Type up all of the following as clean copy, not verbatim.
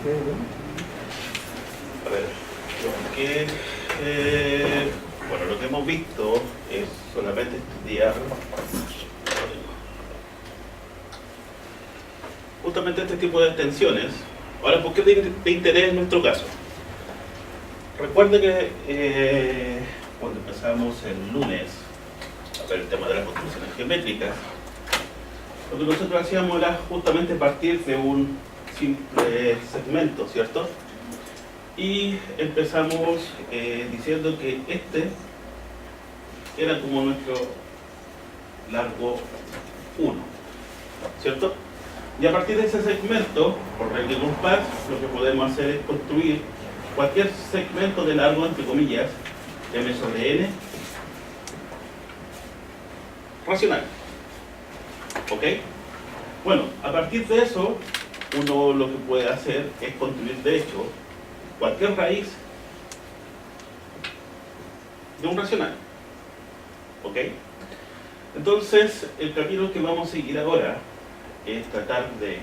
A ver, bueno, lo que hemos visto es solamente estudiar justamente este tipo de extensiones. Ahora, ¿por qué de interés en nuestro caso? Recuerde que cuando empezamos el lunes a ver el tema de las construcciones geométricas, lo que nosotros hacíamos era justamente partir de un simple segmento, ¿cierto? Y empezamos diciendo que este era como nuestro largo 1, ¿cierto? Y a partir de ese segmento, por regla de compás, lo que podemos hacer es construir cualquier segmento de largo, entre comillas, m sobre n, racional. ¿Ok? Bueno, a partir de eso, uno lo que puede hacer es construir, de hecho, cualquier raíz de un racional. ¿Ok? Entonces, el camino que vamos a seguir ahora es tratar de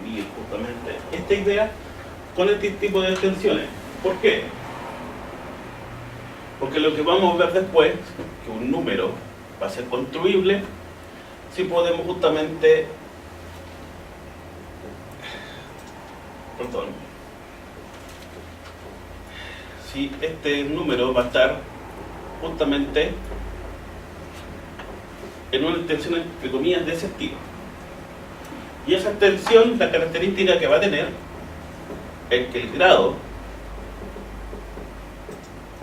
unir justamente esta idea con este tipo de extensiones. ¿Por qué? Porque lo que vamos a ver después, que un número va a ser construible si podemos justamente, si este número va a estar justamente en una extensión, entre comillas, de ese estilo. Y esa extensión, la característica que va a tener es que el grado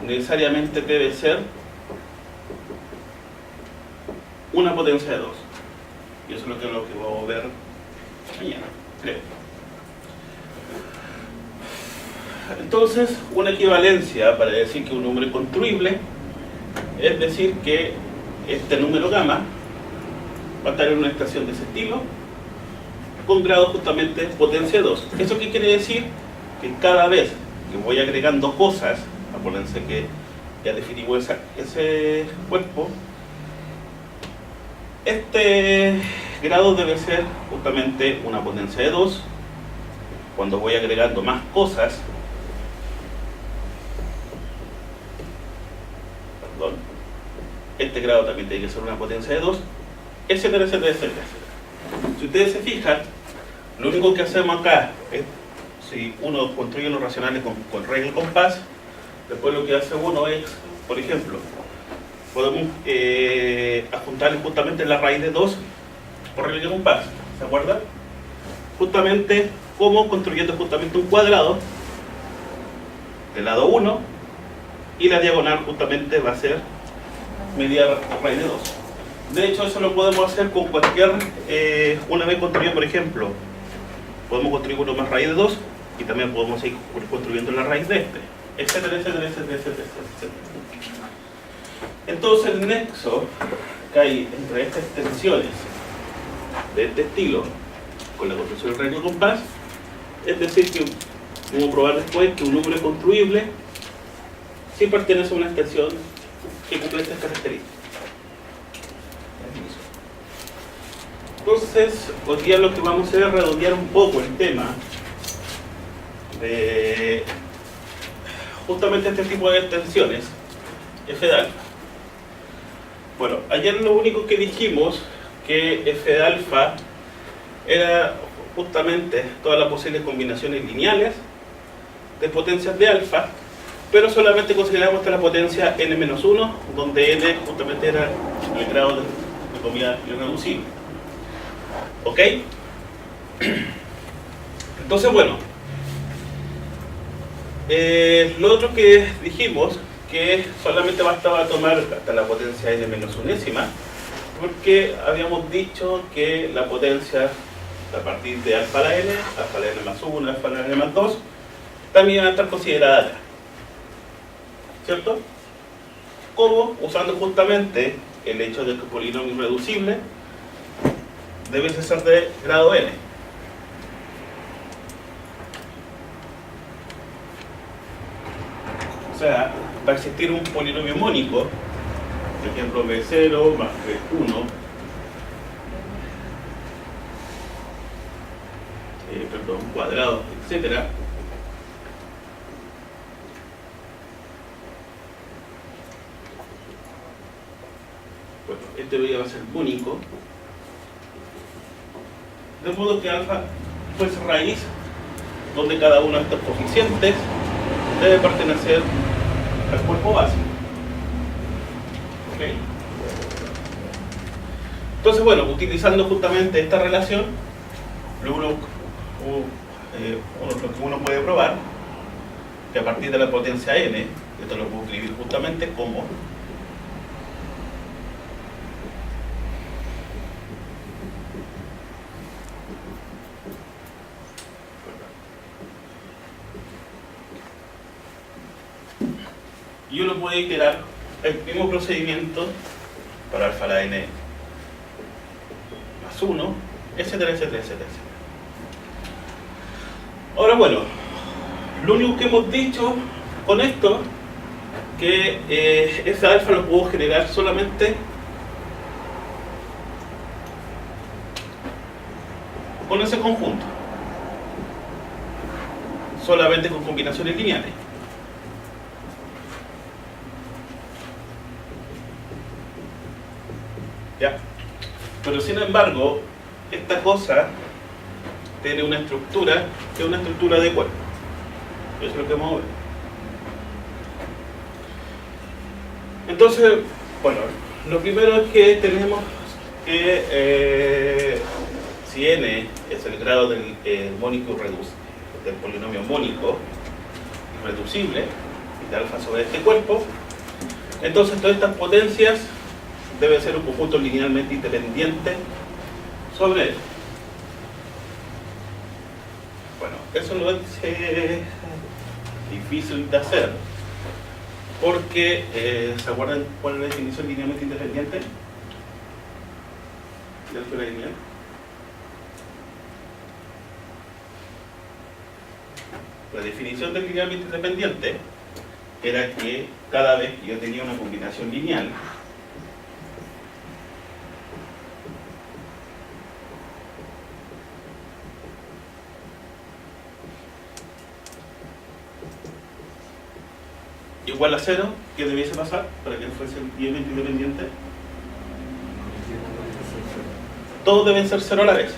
necesariamente debe ser una potencia de 2. Y eso es lo que vamos a ver mañana, creo. Entonces, una equivalencia para decir que un número es construible es decir que este número gamma va a estar en una extensión de ese estilo con grado justamente potencia 2. ¿Eso qué quiere decir? Que cada vez que voy agregando cosas, acuérdense que ya definimos ese cuerpo, este grado debe ser justamente una potencia de 2. Cuando voy agregando más cosas, este grado también tiene que ser una potencia de 2, etcétera, etcétera, etcétera. Si ustedes se fijan, lo único que hacemos acá es, si uno construye los racionales con regla y compás, después lo que hace uno es, por ejemplo, podemos adjuntarle justamente la raíz de 2 por regla y compás, ¿se acuerdan? Justamente como construyendo justamente un cuadrado del lado 1 y la diagonal justamente va a ser media raíz de 2. De hecho, eso lo podemos hacer con cualquier, una vez construido, por ejemplo, podemos construir uno más raíz de 2 y también podemos seguir construyendo la raíz de este, etcétera, etcétera, etcétera, etcétera, etcétera. Entonces, el nexo que hay entre estas extensiones de este estilo con la construcción del regla y compás, es decir, que vamos a probar después que un número es construible si pertenece a una extensión que cumple estas características. Entonces, hoy día lo que vamos a hacer es redondear un poco el tema de justamente este tipo de extensiones f de alfa. Bueno, ayer lo único que dijimos que f de alfa era justamente todas las posibles combinaciones lineales de potencias de alfa, pero solamente consideramos hasta la potencia n-1, donde n justamente era el grado de comida irreducible. ¿Ok? Entonces, bueno, lo otro que dijimos que solamente bastaba tomar hasta la potencia n-1ésima, porque habíamos dicho que la potencia a partir de alfa a la n, alfa a la n más 1, alfa a la n más 2, también va a estar considerada acá, ¿cierto? Como usando justamente el hecho de que el polinomio irreducible debe ser de grado n. O sea, va a existir un polinomio mónico, por ejemplo b0 más b1, cuadrado, etcétera, bueno, este va a ser único, de modo que alfa fuese raíz donde cada uno de estos coeficientes debe pertenecer al cuerpo básico. ¿Ok? Entonces, bueno, utilizando justamente esta relación, lo que uno puede probar que a partir de la potencia n, esto lo puedo escribir justamente como y uno puede iterar el mismo procedimiento para alfa a la n más 1, etcétera, etcétera, etcétera. Ahora, bueno, lo único que hemos dicho con esto, que ese alfa lo puedo generar solamente con ese conjunto, solamente con combinaciones lineales. ¿Ya? Pero sin embargo, esta cosa tiene una estructura que es una estructura de cuerpo. Eso es lo que vamos a ver. Entonces, bueno, lo primero es que tenemos que si n es el grado del mónico del polinomio mónico irreducible de alfa sobre este cuerpo, entonces todas estas potencias deben ser un conjunto linealmente independiente sobre él. Bueno, eso no es difícil de hacer, porque ¿se acuerdan cuál es la definición linealmente independiente de la altura lineal? La definición del linealmente independiente era que cada vez que yo tenía una combinación lineal, igual a 0, ¿qué debiese pasar para que fuese linealmente independiente? Todos deben ser 0 a la vez.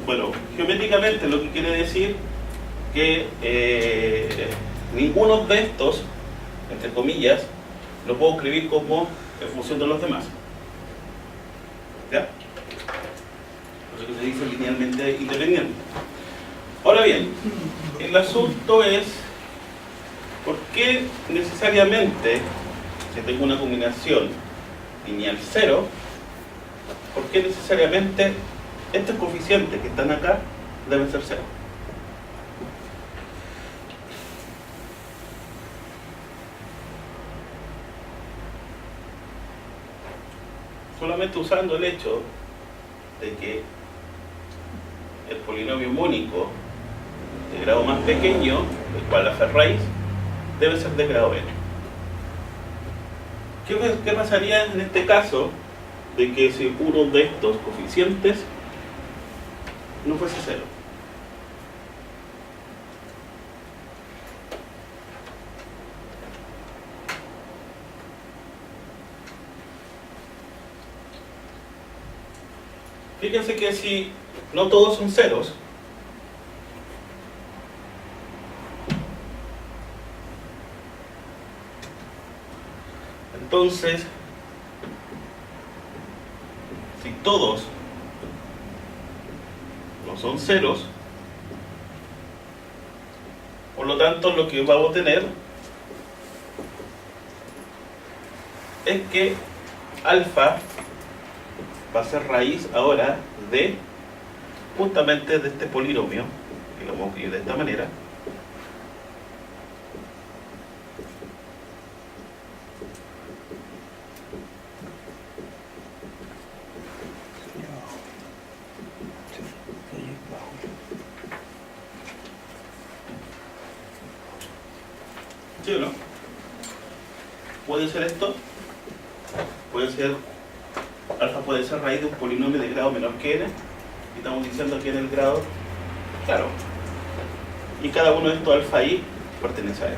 Bueno, geométricamente lo que quiere decir que ninguno de estos, entre comillas, lo puedo escribir como en función de los demás. ¿Ya? Por eso que se dice linealmente independiente. Ahora bien, el asunto es ¿por qué necesariamente, si tengo una combinación lineal 0, por qué necesariamente estos coeficientes que están acá deben ser 0? Solamente usando el hecho de que el polinomio mónico de grado más pequeño, el cual la raíz, debe ser de grado n. ¿Qué pasaría en este caso de que si uno de estos coeficientes no fuese 0? Fíjense que si no todos son ceros, entonces, si todos no son ceros, por lo tanto lo que vamos a tener es que alfa va a ser raíz ahora de justamente de este polinomio, que lo vamos a escribir de esta manera, ¿sí o no? Puede ser esto, puede ser alfa, puede ser raíz de un polinomio de grado menor que n, y estamos diciendo que en el grado, claro, y cada uno de estos alfa i pertenece a F.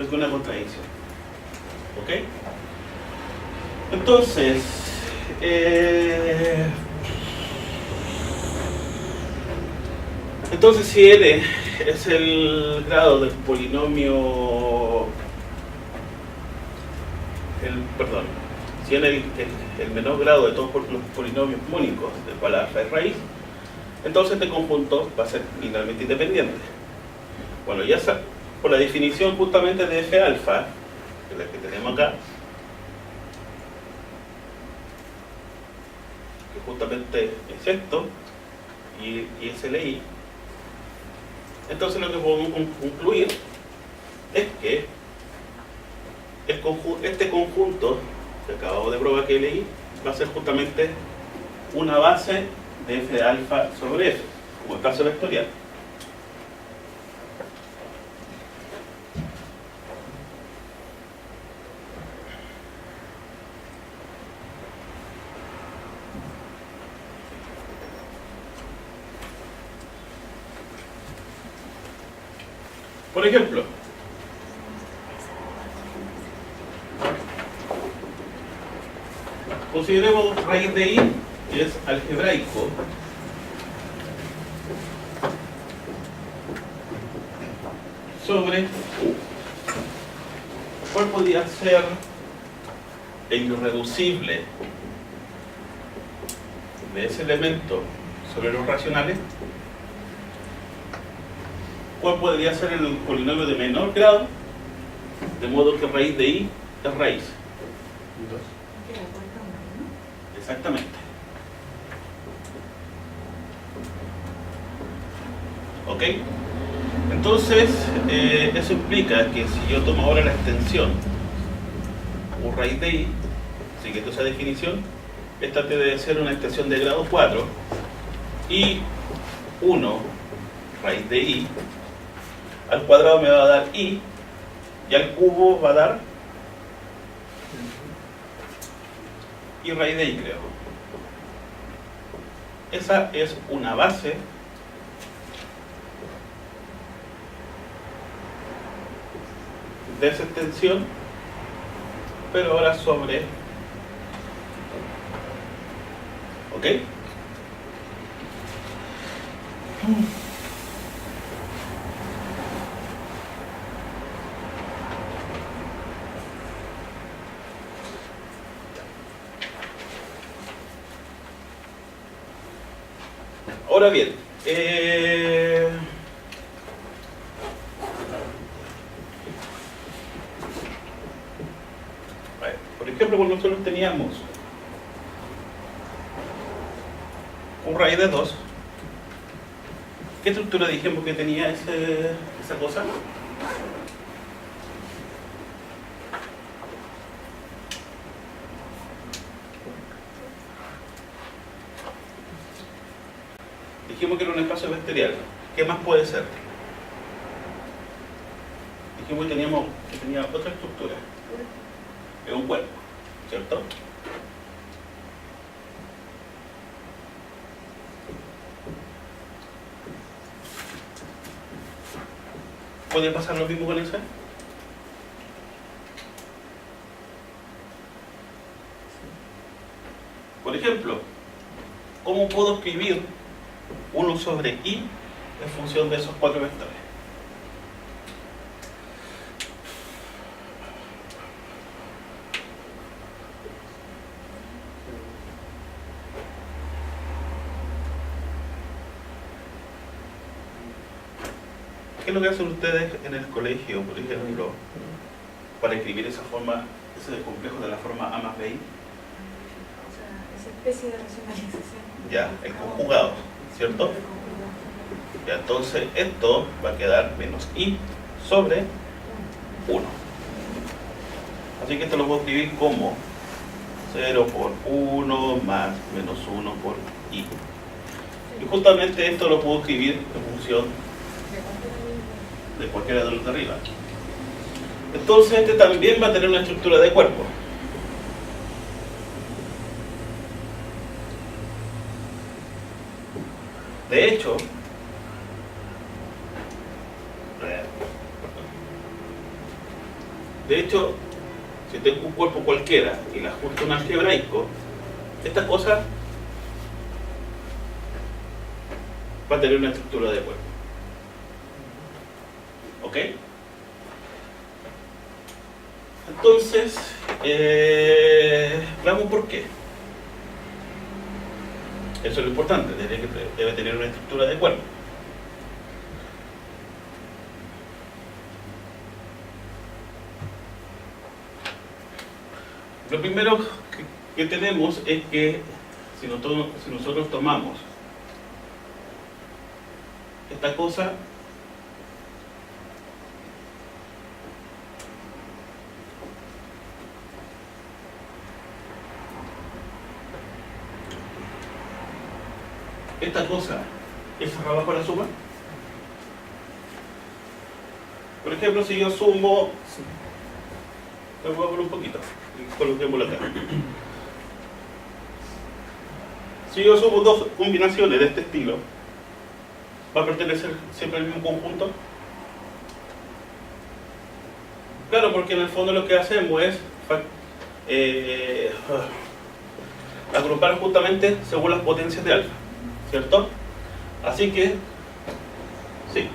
Es una contradicción. ¿Ok? Entonces, si N es el grado del polinomio, si N es el menor grado de todos los polinomios mónicos del cual alfa es raíz, entonces este conjunto va a ser linealmente independiente. Bueno, ya por la definición justamente de F alfa, que es la que tenemos acá, que justamente es esto, y es LI, entonces lo que podemos concluir es que este conjunto que acabamos de probar que LI va a ser justamente una base de F de alfa sobre F, como espacio vectorial. Por ejemplo, consideremos raíz de i, que es algebraico, sobre u. ¿Cuál podría ser el irreducible de ese elemento sobre los racionales? ¿Cuál podría ser el polinomio de menor grado? De modo que raíz de i es raíz. 2. Exactamente. ¿Ok? Entonces, eso implica que si yo tomo ahora la extensión u raíz de i, siguiendo esa definición, esta debe ser una extensión de grado 4 y 1 raíz de i al cuadrado me va a dar i y al cubo va a dar i raíz de i, creo. Esa es una base de esa extensión, pero ahora sobre, ¿ok? Ahora bien, por ejemplo, cuando nosotros teníamos un raíz de 2, ¿qué estructura dijimos que tenía esa cosa? Dijimos que era un espacio vectorial. ¿Qué más puede ser? Dijimos que tenía otra estructura. Es un cuerpo, ¿cierto? ¿Puede pasar lo mismo con ese? Por ejemplo, ¿cómo puedo escribir 1 sobre i en función de esos 4 vectores? ¿Qué es lo que hacen ustedes en el colegio, por ejemplo, para escribir esa forma, ese complejo de la forma A más B? O sea, esa especie de racionalización. Ya, el conjugado, ¿cierto? Ya, entonces esto va a quedar menos i sobre 1. Así que esto lo puedo escribir como 0 por 1 más menos 1 por i. Y justamente esto lo puedo escribir en función de cualquiera de los de arriba. Entonces este también va a tener una estructura de cuerpo. De hecho, De hecho, si tengo un cuerpo cualquiera y la ajusto a un algebraico, esta cosa va a tener una estructura de cuerpo. ¿Ok? Entonces, veamos por qué. Eso es lo importante, debe tener una estructura de cuerpo. Lo primero que tenemos es que si nosotros tomamos esta cosa, ¿es abajo la suma? Por ejemplo, si yo sumo, lo voy a poner un poquito, coloquémoslo acá. Si yo sumo dos combinaciones de este estilo, ¿va a pertenecer siempre al mismo conjunto? Claro, porque en el fondo lo que hacemos es agrupar justamente según las potencias de alfa, ¿cierto? Así que, sí.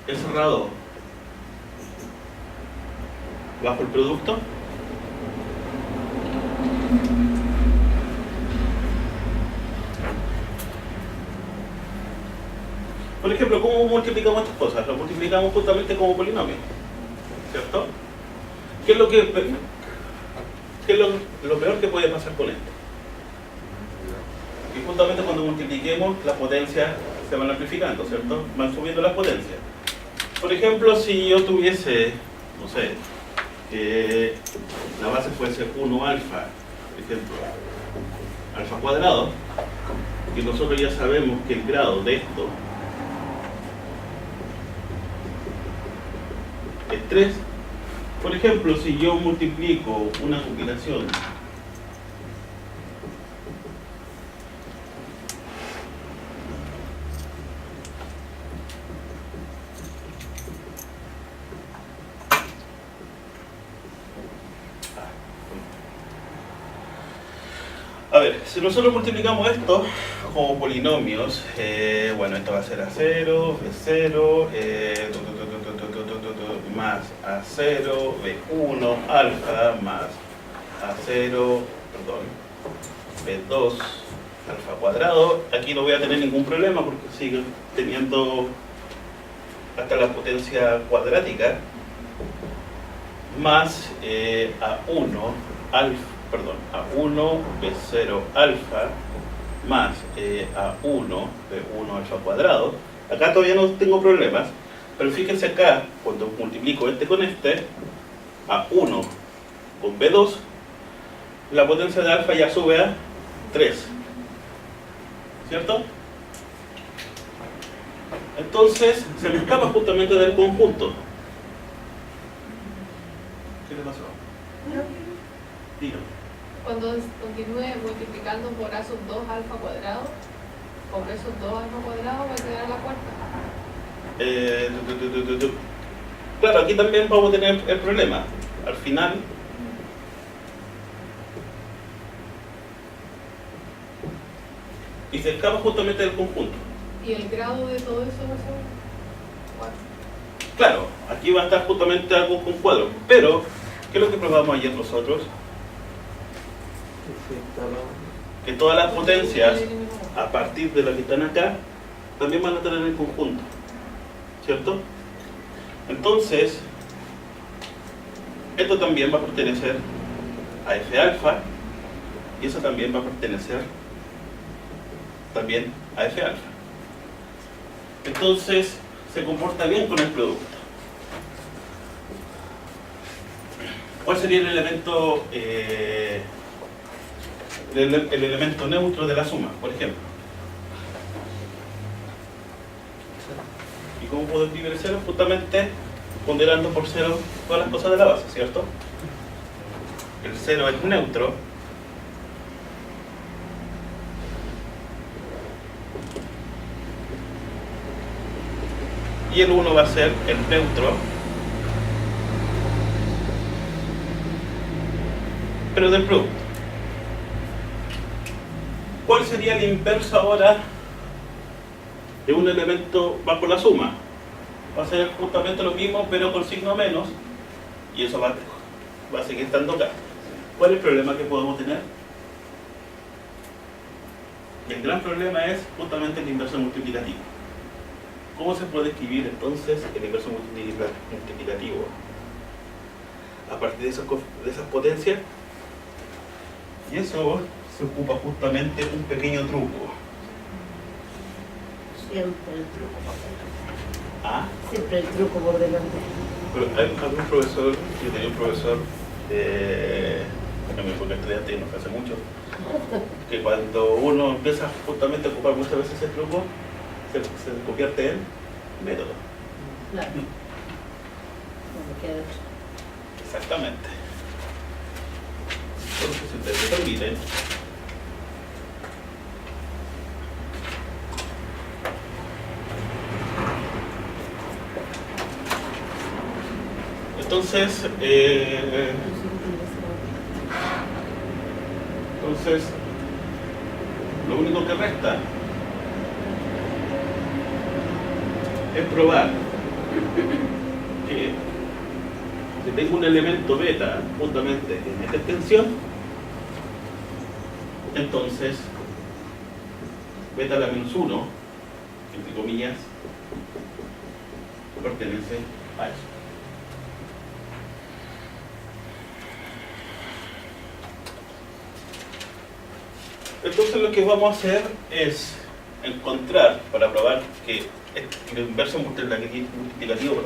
El cerrado bajo el producto por ejemplo, ¿cómo multiplicamos estas cosas? Lo multiplicamos justamente como polinomio, ¿cierto? ¿Qué es lo peor que puede pasar con esto? Y justamente cuando multipliquemos, las potencias se van amplificando, ¿cierto? Van subiendo las potencias. Por ejemplo, si yo tuviese, no sé, que la base fuese 1 alfa, por ejemplo, alfa cuadrado, y nosotros ya sabemos que el grado de esto es 3. Por ejemplo, si yo multiplico una combinación a ver, si nosotros multiplicamos esto como polinomios, bueno, esto va a ser A0, B0, más A0, B1, alfa, más A0, perdón, B2, alfa cuadrado. Aquí no voy a tener ningún problema porque sigo teniendo hasta la potencia cuadrática, más A1, alfa, perdón, A1, B0, alfa, más A1, B1, alfa cuadrado. Acá todavía no tengo problemas, pero fíjense acá, cuando multiplico este con este, A1 con B2, la potencia de alfa ya sube a 3, ¿cierto? Entonces, se me escapa justamente del conjunto. ¿Qué le pasó? Dígame. Cuando continúe multiplicando por A sub 2 alfa cuadrado, por B sub 2 alfa cuadrado va a quedar la cuarta. Claro, aquí también vamos a tener el problema. Al final, y se escapa justamente del conjunto. ¿Y el grado de todo eso va a ser 4? Claro, aquí va a estar justamente algo con cuadro. Pero, ¿qué es lo que probamos ayer nosotros? Que todas las potencias, a partir de la que están acá, también van a estar en el conjunto, ¿cierto? Entonces, esto también va a pertenecer a F alfa, y eso también va a pertenecer también a F alfa. Entonces, se comporta bien con el producto. ¿Cuál sería el elemento el elemento neutro de la suma, por ejemplo? ¿Y cómo puedo escribir el 0? Justamente ponderando por 0 todas las cosas de la base, ¿cierto? El 0 es neutro. y el 1 va a ser el neutro, pero del producto. ¿Cuál sería el inverso ahora de un elemento bajo la suma? Va a ser justamente lo mismo, pero con signo menos, y eso va a seguir estando acá. ¿Cuál es el problema que podemos tener? El gran problema es justamente el inverso multiplicativo. ¿Cómo se puede escribir entonces el inverso multiplicativo? A partir de esas potencias. Y eso se ocupa justamente un pequeño truco. Siempre el truco por delante. ¿Ah? Siempre el truco por delante. Pero hay algún profesor, yo tenía un profesor en mi época estudiante, no fue hace mucho, que cuando uno empieza justamente a ocupar muchas veces ese truco, se convierte en método. Claro. No me queda otro. Exactamente. Entonces, si ustedes me permiten, entonces, lo único que resta es probar que si tengo un elemento beta justamente en esta extensión, entonces beta la menos 1, entre comillas, pertenece a eso. Entonces lo que vamos a hacer es encontrar, para probar que el inverso multiplicativo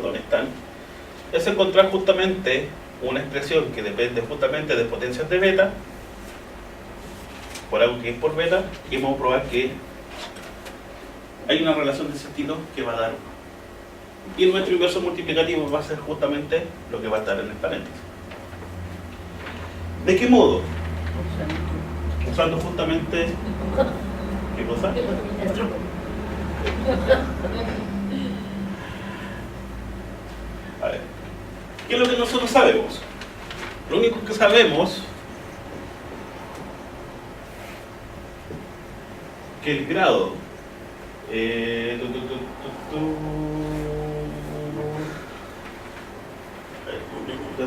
es encontrar justamente una expresión que depende justamente de potencias de beta, por algo que es por beta, y vamos a probar que hay una relación de ese estilo que va a dar 1. Y nuestro inverso multiplicativo va a ser justamente lo que va a estar en el paréntesis. ¿De qué modo? Usando justamente, ¿qué cosa? El truco. A ver, ¿qué es lo que nosotros sabemos? Lo único que sabemos que el grado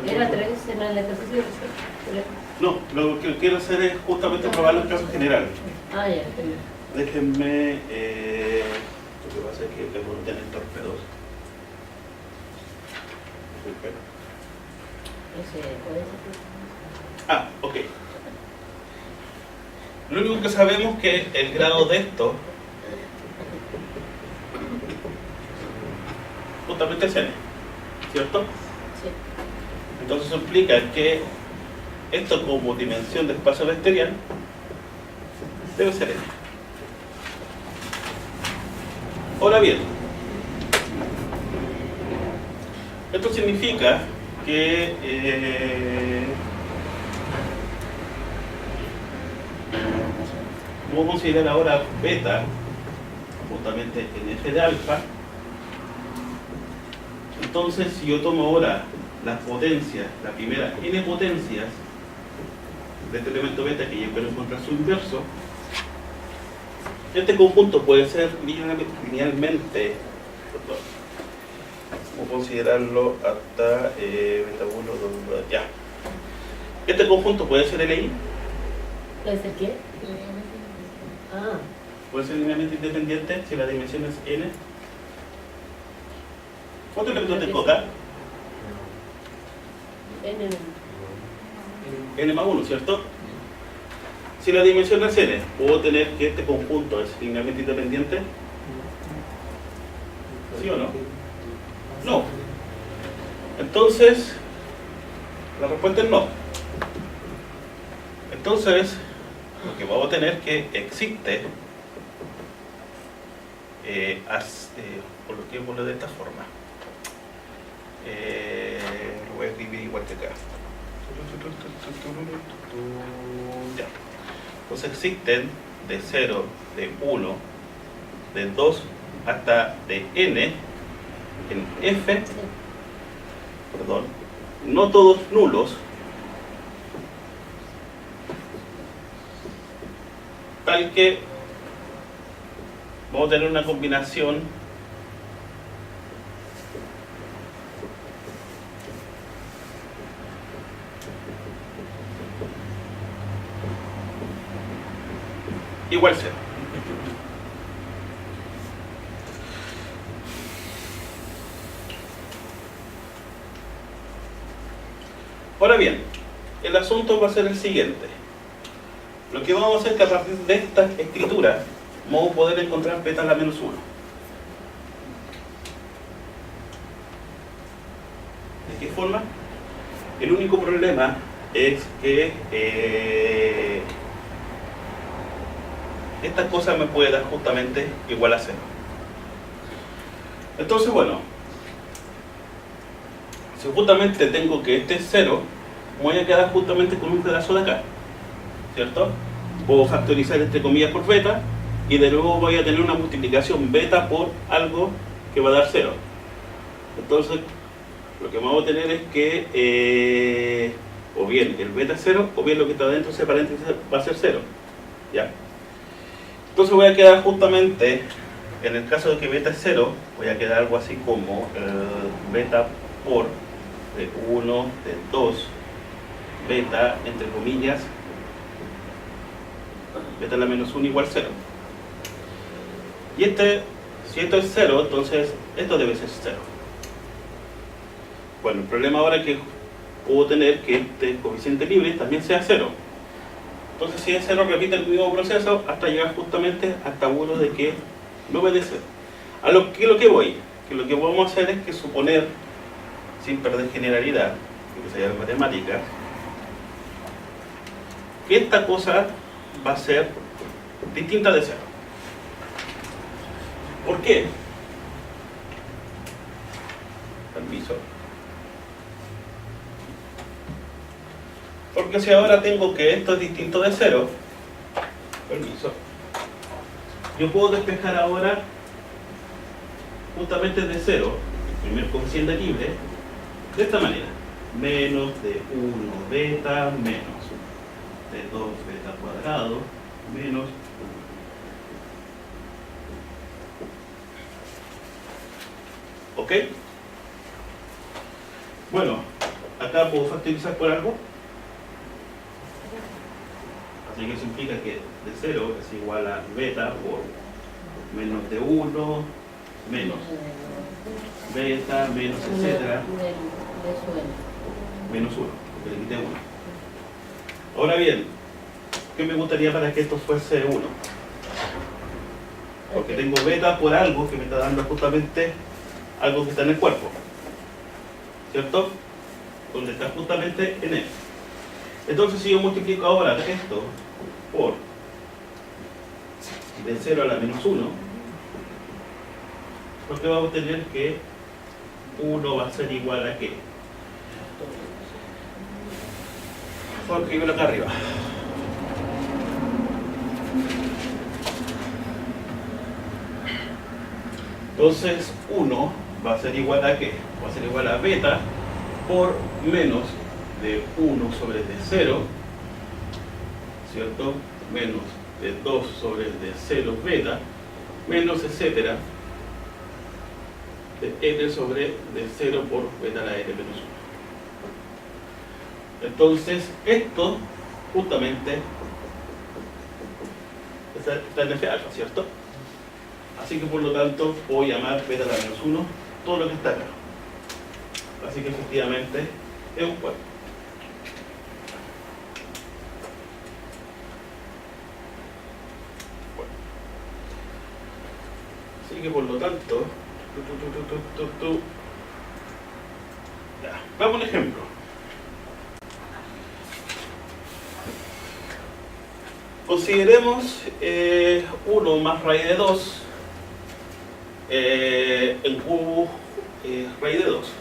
Era 3 en el ejercicio de resuelve. no, lo que quiero hacer es justamente probarlo en caso general. Ah, ya, está bien. Déjenme, lo que pasa es que debo tener torpedos. Ese puede ser. Ah, ok. Lo único que sabemos es que el grado de esto justamente es n, ¿cierto? Sí. Entonces eso implica que esto como dimensión de espacio vectorial debe ser n. Ahora bien, esto significa que vamos a considerar ahora beta justamente en f de alfa. Entonces, si yo tomo ahora las potencias, la primera n potencias de este elemento beta que yo quiero encontrar su inverso, este conjunto puede ser linealmente, vamos a considerarlo hasta beta 1, 2, ya. Este conjunto puede ser LI, ¿Puede ser qué? Ah, puede ser linealmente independiente si la dimensión es n. ¿Cuántos elementos tengo acá? N más 1, ¿cierto? Si la dimensión es n, ¿puedo tener que este conjunto es linealmente independiente? ¿Sí o no? No. Entonces, la respuesta es no. Entonces, lo que vamos a tener que existe, coloquémoslo de esta forma. Lo voy a escribir igual que acá. Ya. Entonces existen de 0, de 1, de 2 hasta de n en F, perdón, no todos nulos, tal que vamos a tener una combinación igual 0. Ahora bien, el asunto va a ser el siguiente. Lo que vamos a hacer es que a partir de esta escritura vamos a poder encontrar beta a la menos 1. ¿De qué forma? El único problema es que esta cosa me puede dar justamente igual a 0. Entonces, bueno, si justamente tengo que este es 0, voy a quedar justamente con un pedazo de acá, ¿cierto? Puedo factorizar entre comillas por beta y de nuevo voy a tener una multiplicación beta por algo que va a dar 0. Entonces, lo que vamos a tener es que o bien el beta es 0 o bien lo que está dentro de ese paréntesis va a ser 0. ¿Ya? Entonces voy a quedar justamente, en el caso de que beta es 0, voy a quedar algo así como beta por de 1, de 2, beta, entre comillas, beta a la menos 1 igual 0. Y si esto es 0, entonces esto debe ser 0. Bueno, el problema ahora es que puedo tener que este coeficiente libre también sea 0. Entonces si es 0 repite el mismo proceso hasta llegar justamente hasta uno de que no obedece. A lo que voy, que lo que vamos a hacer es que suponer, sin perder generalidad, que se llama matemática, que esta cosa va a ser distinta de 0. ¿Por qué? Permiso. Porque si ahora tengo que esto es distinto de 0, permiso, yo puedo despejar ahora justamente de 0, el primer coeficiente libre, de esta manera. Menos de 1 beta menos de 2 beta cuadrado menos 1. ¿Ok? Bueno, acá puedo factorizar por algo. Así que eso implica que de 0 es igual a beta por menos de 1 menos beta menos etcétera menos 1, porque le quité 1. Ahora bien, ¿qué me gustaría para que esto fuese 1? Porque tengo beta por algo que me está dando justamente algo que está en el cuerpo, ¿cierto? Donde está justamente en él. Entonces si yo multiplico ahora esto por de 0 a la menos 1, porque vamos a tener que 1 va a ser igual a ¿qué? Voy a escribirlo acá arriba. Entonces 1 va a ser igual a ¿qué? Va a ser igual a beta por menos de 1 sobre de 0, ¿cierto? Menos de 2 sobre de 0 beta, menos etcétera, de n sobre de 0 por beta a la n menos 1. Entonces, esto justamente está en F alfa, ¿cierto? Así que por lo tanto puedo llamar beta a la menos 1 todo lo que está acá. Así que efectivamente es un cuerpo. Así que por lo tanto, ya, vamos a un ejemplo. Consideremos 1 más raíz de 2 en cubo raíz de 2.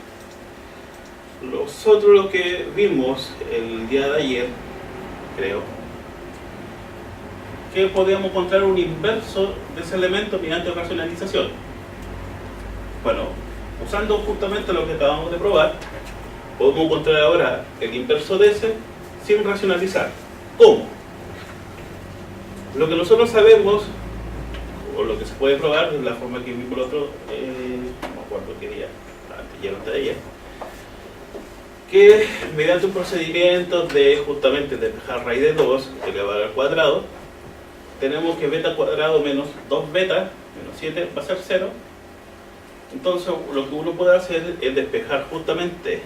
Nosotros lo que vimos el día de ayer, creo, que podíamos encontrar un inverso de ese elemento mediante racionalización. Bueno, usando justamente lo que acabamos de probar, podemos encontrar ahora el inverso de ese sin racionalizar. ¿Cómo? Lo que nosotros sabemos, o lo que se puede probar, de la forma que vimos el otro, no me acuerdo qué día, antes de ayer, que mediante un procedimiento de justamente despejar raíz de 2 elevado al cuadrado, tenemos que beta cuadrado menos 2 beta menos 7 va a ser 0. Entonces lo que uno puede hacer es despejar justamente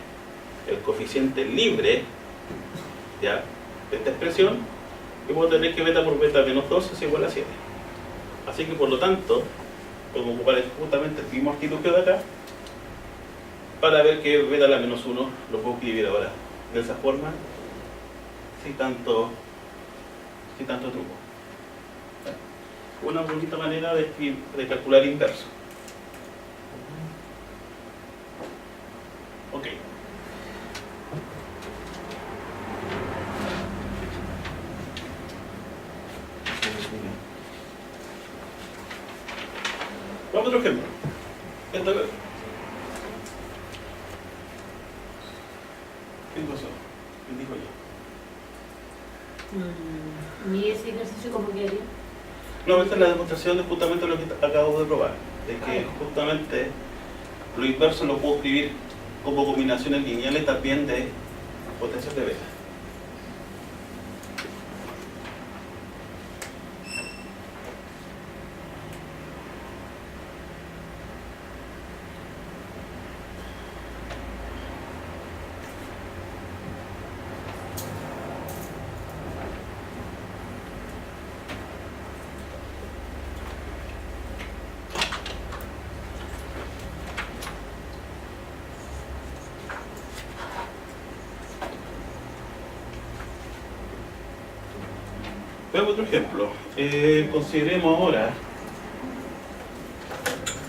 el coeficiente libre, ¿ya?, de esta expresión, y puedo tener que beta por beta menos 2 es igual a 7. Así que por lo tanto podemos ocupar justamente el mismo artilugio de acá para ver que beta a la menos 1 lo puedo escribir ahora de esa forma sin tanto truco. Una bonita manera de calcular inverso. Ok. Vamos a otro ejemplo. Esta vez. ¿Qué pasó? ¿Qué dijo yo? ¿Y ese ejercicio cómo quedaría? No, esta es la demostración de justamente lo que acabo de probar. De que justamente lo inverso lo puedo escribir como combinaciones lineales también de potencias de beta. Veamos otro ejemplo. Consideremos ahora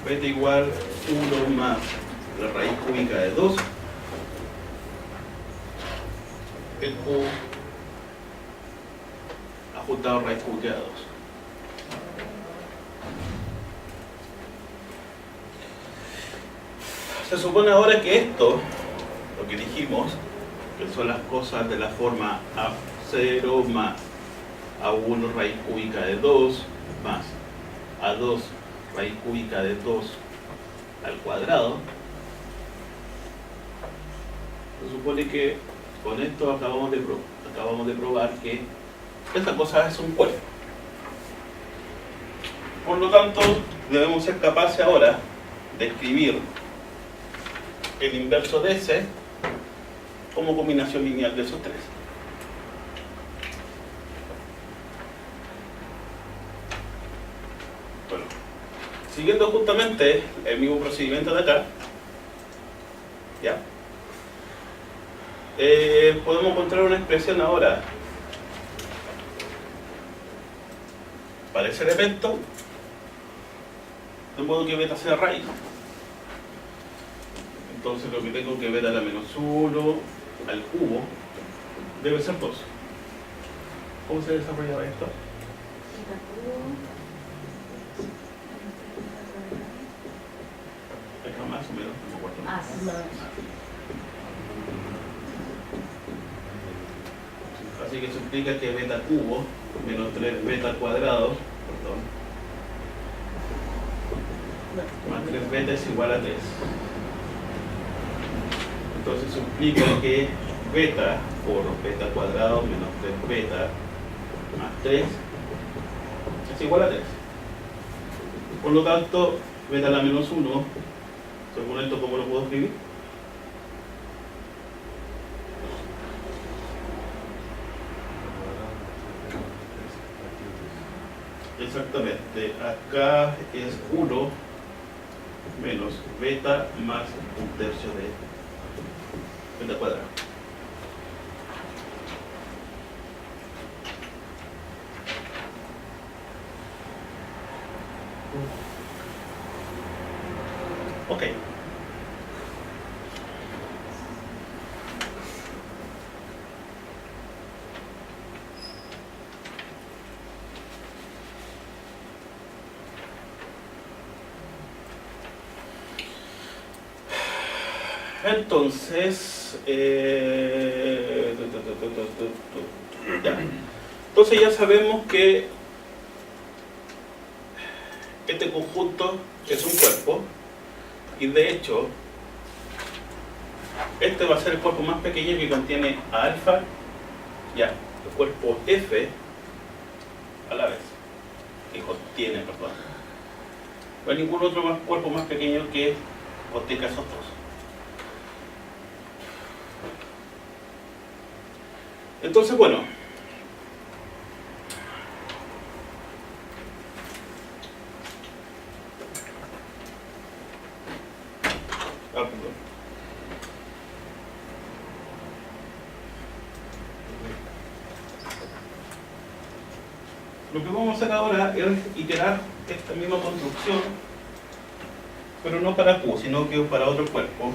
beta igual 1 más la raíz cúbica de 2, el cubo ajustado a raíz cúbica de 2. Se supone ahora que esto, lo que dijimos, que son las cosas de la forma A0 más A1 raíz cúbica de 2 más A2 raíz cúbica de 2 al cuadrado, se supone que con esto acabamos de probar que esta cosa es un cuerpo. Por lo tanto, debemos ser capaces ahora de escribir el inverso de ese como combinación lineal de esos tres. Bueno, siguiendo justamente el mismo procedimiento de acá, ¿ya? Podemos encontrar una expresión ahora para ese elemento, de modo que beta sea raíz. Entonces lo que tengo que beta a la menos 1 al cubo debe ser 2. ¿Cómo se desarrollaba esto? Acá más o menos, no me acuerdo. Así que eso implica que beta cubo menos 3 beta al cuadrado, perdón, más 3 beta es igual a 3. Entonces eso implica que beta por beta al cuadrado menos 3 beta más 3 es igual a 3. Por lo tanto, beta a la menos 1, según esto, ¿cómo lo puedo escribir? Exactamente, acá es 1 menos beta más 1/3 de beta cuadrado. Ok. Entonces, ya. Entonces ya sabemos que este conjunto es un cuerpo y de hecho este va a ser el cuerpo más pequeño que contiene a alfa, ya, el cuerpo F a la vez, que contiene, perdón. No hay ningún otro cuerpo más pequeño que contenga esos dos. Entonces, bueno, perdón. Lo que vamos a hacer ahora es iterar esta misma construcción, pero no para Q, sino que para otro cuerpo.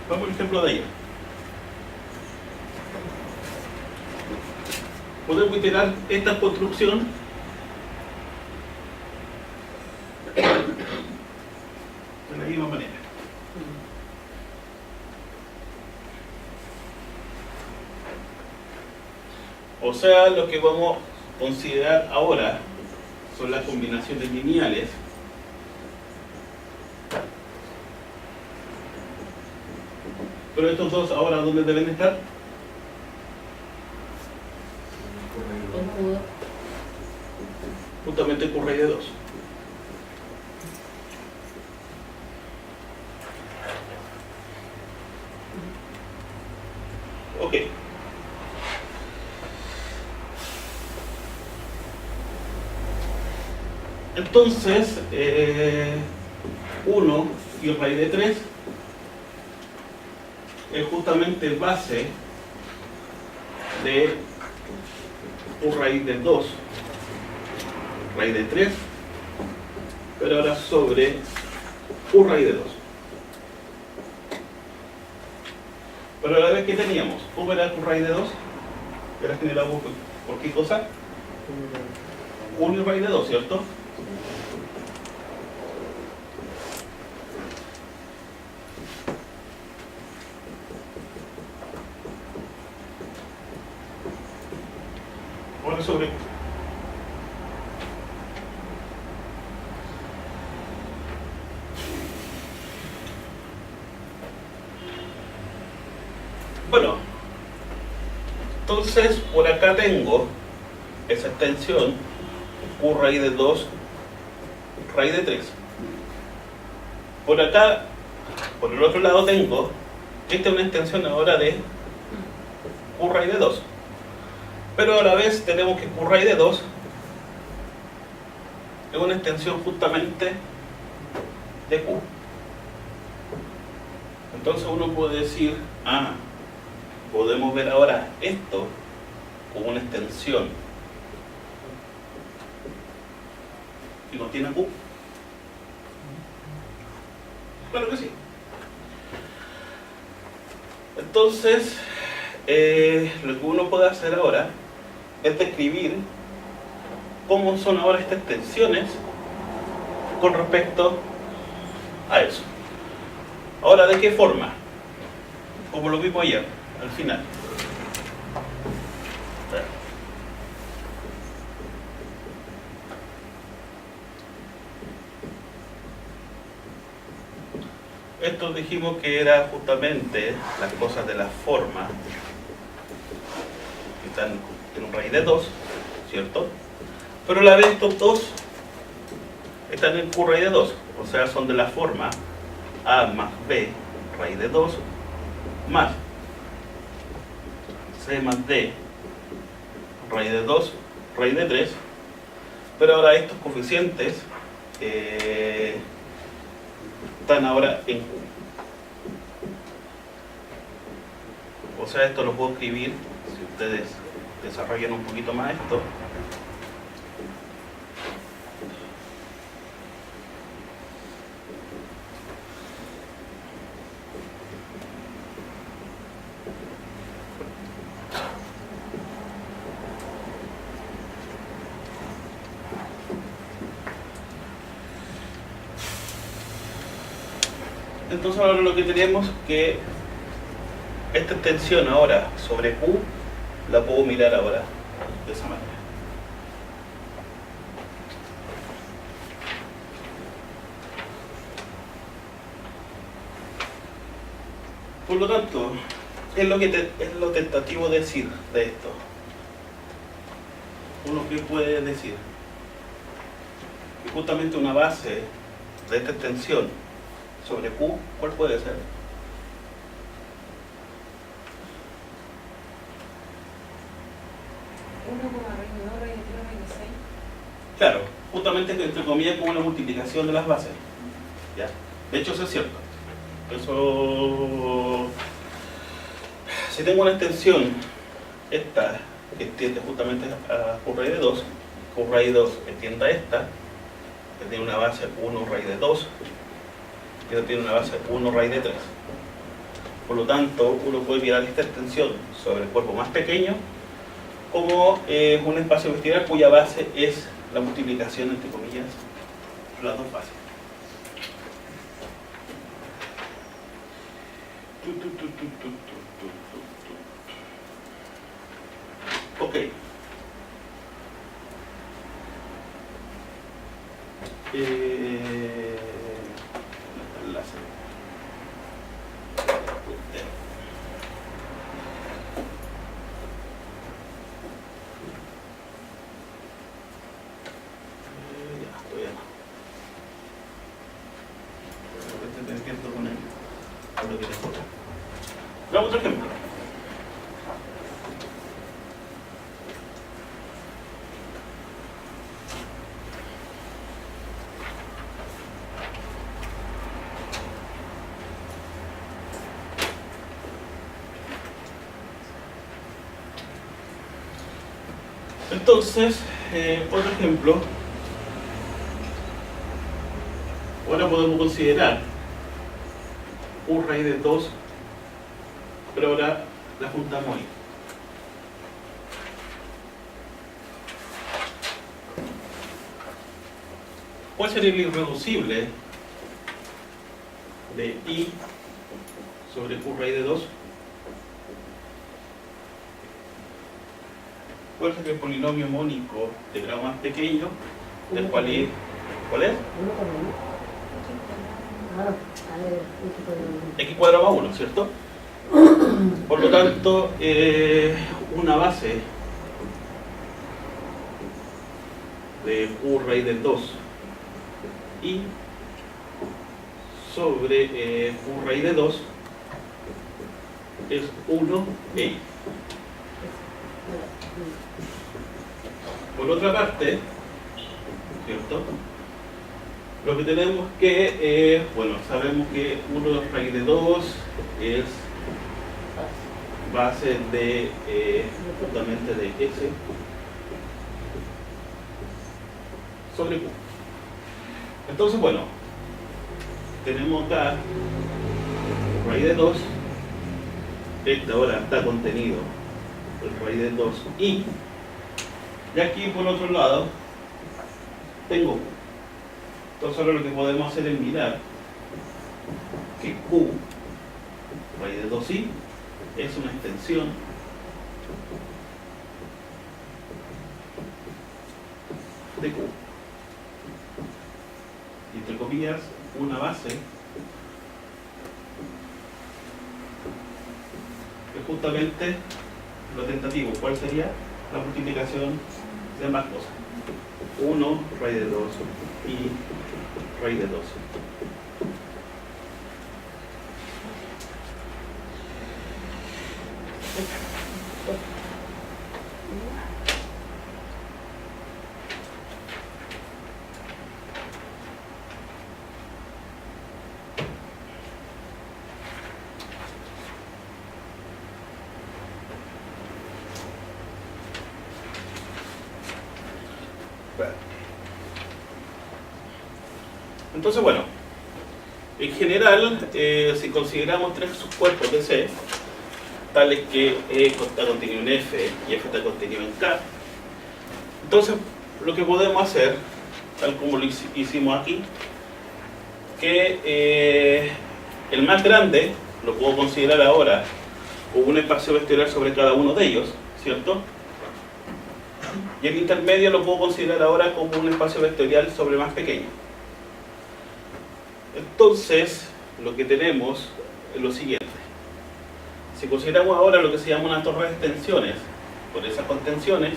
Vamos al ejemplo de ayer. Podemos iterar esta construcción de la misma manera. O sea, lo que vamos a considerar ahora son las combinaciones lineales pero estos dos ahora ¿dónde deben estar? Justamente con raíz de 2. Ok. Entonces, 1 y raíz de 3 es justamente base de un raíz de 2, raíz de 3, pero ahora sobre un raíz de 2. Pero a la vez que teníamos, ¿cómo era un raíz de 2? Era generado por qué cosa? 1 y raíz de 2, ¿cierto? Ahora sobre bueno, entonces por acá tengo esa extensión Q raíz de 2 raíz de 3. Por acá, por el otro lado tengo esta es una extensión ahora de Q raíz de 2. Pero a la vez tenemos que Q raíz de 2 es una extensión justamente de Q. Entonces uno puede decir, podemos ver ahora esto como una extensión que contiene Q. Claro que sí. Entonces, lo que uno puede hacer ahora es describir cómo son ahora estas extensiones con respecto a eso. Ahora, ¿de qué forma? Como lo vimos ayer, al final. Esto dijimos que era justamente las cosas de la forma que están en un raíz de 2, ¿cierto? Pero a la vez estos dos están en Q raíz de 2, o sea, son de la forma A más B raíz de 2 más C más D raíz de 2 raíz de 3, pero ahora estos coeficientes están ahora en Q. O sea, esto lo puedo escribir, si ustedes desarrollan un poquito más esto. Entonces ahora lo que tenemos que esta extensión ahora sobre Q la puedo mirar ahora de esa manera. Por lo tanto, es lo tentativo decir de esto. Uno que puede decir que justamente una base de esta extensión sobre Q, ¿cuál puede ser? Claro, justamente entre comillas como una multiplicación de las bases. ¿Ya? De hecho eso es cierto. Eso, si tengo una extensión, esta que extiende justamente a Q raíz de 2, Q raíz de 2 extiende a esta, que tiene una base 1 raíz de 2, y esta tiene una base 1 raíz de 3. Por lo tanto, uno puede mirar esta extensión sobre el cuerpo más pequeño como un espacio vestibular cuya base es la multiplicación, entre comillas, de las dos bases. Ok. Enlace. Veamos otro ejemplo. Entonces, otro ejemplo, ahora podemos considerar U raíz de 2, pero ahora la juntamos ahí. ¿Cuál sería el irreducible de I sobre Q raíz de 2? ¿Cuál sería el polinomio mónico de grado más pequeño del cual I? ¿Cuál es? 1 con 1. Ah, a ver, X cuadrado más 1, ¿cierto? Por lo tanto, una base de Q raíz de 2 I sobre Q raíz de 2 es 1 e I. Por otra parte, ¿cierto? Lo que tenemos que, bueno, sabemos que 1 raíz de 2 es base de, justamente de S sobre Q. Entonces, bueno, tenemos acá raíz de 2, este ahora está contenido el raíz de 2 y aquí por otro lado tengo Q. Entonces ahora lo que podemos hacer es mirar que Q raíz de 2i es una extensión de Q. Y entre comillas, una base que justamente lo tentativo. ¿Cuál sería la multiplicación de ambas cosas? 1 raíz de 2 y raíz de 2. Entonces, bueno, en general, si consideramos tres subcuerpos de C, tales que E está contenido en F y F está contenido en K, entonces lo que podemos hacer, tal como lo hicimos aquí, que el más grande lo puedo considerar ahora como un espacio vectorial sobre cada uno de ellos, ¿cierto? Y el intermedio lo puedo considerar ahora como un espacio vectorial sobre el más pequeño. Entonces, lo que tenemos es lo siguiente. Si consideramos ahora lo que se llama una torre de extensiones, por esas contenciones,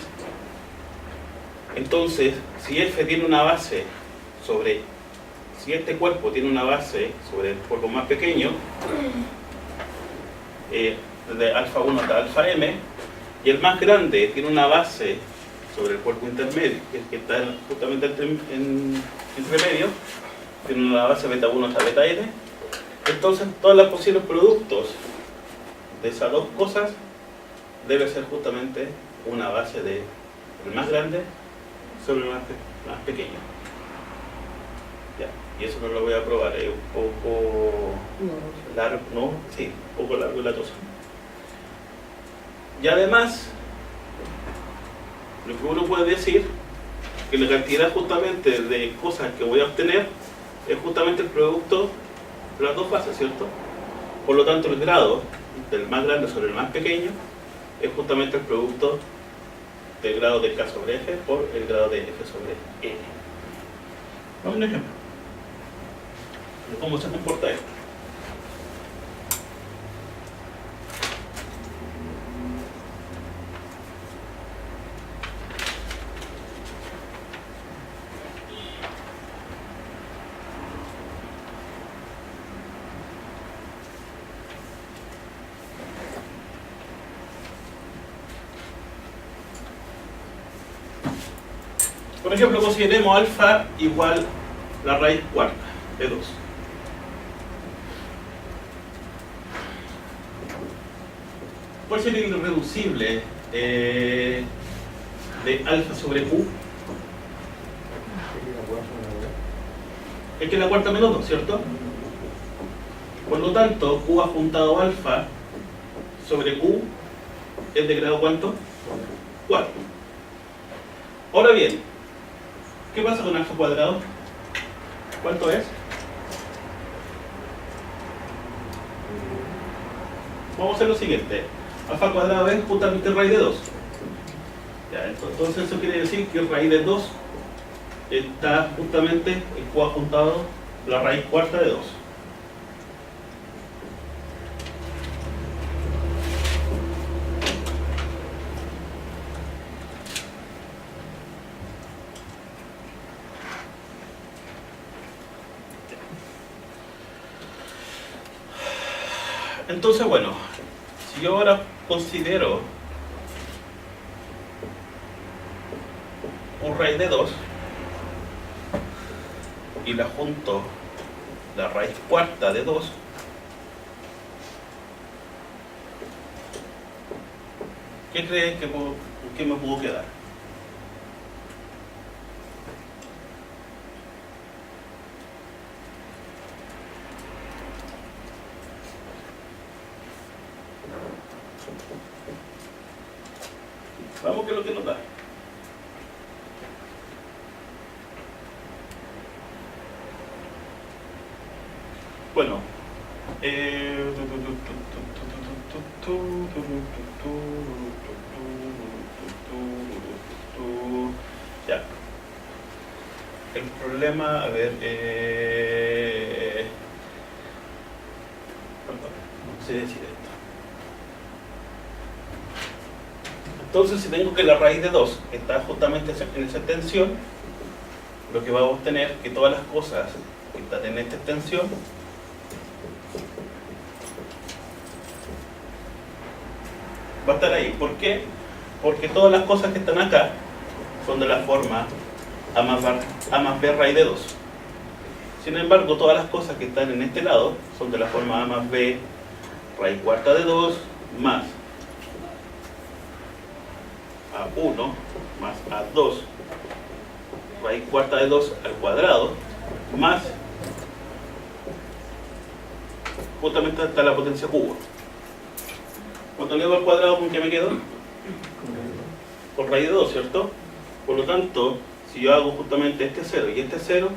entonces, si F tiene una base sobre, si este cuerpo tiene una base sobre el cuerpo más pequeño, desde alfa 1 hasta alfa m, y el más grande tiene una base sobre el cuerpo intermedio, que está justamente entre medio, tiene una base beta 1 hasta beta n, entonces todos los posibles productos de esas dos cosas debe ser justamente una base del más grande sobre el más pequeño. Ya, y eso no lo voy a probar, es un poco largo, ¿no? Sí, un poco largo y latoso. Y además, lo que uno puede decir que la cantidad justamente de cosas que voy a obtener es justamente el producto de las dos bases, ¿cierto? Por lo tanto, el grado del más grande sobre el más pequeño es justamente el producto del grado de K sobre F por el grado de F sobre N. Vamos a un ejemplo de cómo se comporta esto. Por ejemplo, consideremos alfa igual la raíz cuarta de 2. ¿Cuál sería el irreducible de alfa sobre Q? Es que es la cuarta menos 2, ¿cierto? Por lo tanto, Q adjuntado alfa sobre Q es de grado ¿cuánto? 4. Ahora bien, ¿qué pasa con alfa cuadrado? ¿Cuánto es? Vamos a hacer lo siguiente. Alfa cuadrado es justamente raíz de 2. Ya, entonces eso quiere decir que raíz de 2 está justamente en Q adjuntado la raíz cuarta de 2. Entonces, bueno, si yo ahora considero un raíz de 2 y le junto la raíz cuarta de 2, ¿qué creen que me puedo quedar? Vamos, que es lo que nos da. Bueno, ya. El problema, a ver, no sé decir esto. Entonces, si tengo que la raíz de 2 está justamente en esa extensión, lo que vamos a obtener es que todas las cosas que están en esta extensión va a estar ahí. ¿Por qué? Porque todas las cosas que están acá son de la forma a más b raíz de 2. Sin embargo, todas las cosas que están en este lado son de la forma a más b raíz cuarta de 2 más A1 más A2 raíz cuarta de 2 al cuadrado más justamente hasta la potencia cubo. Cuando elevo al cuadrado, ¿con qué me quedo? Con raíz de 2, ¿cierto? Por lo tanto, si yo hago justamente este 0 y este 0,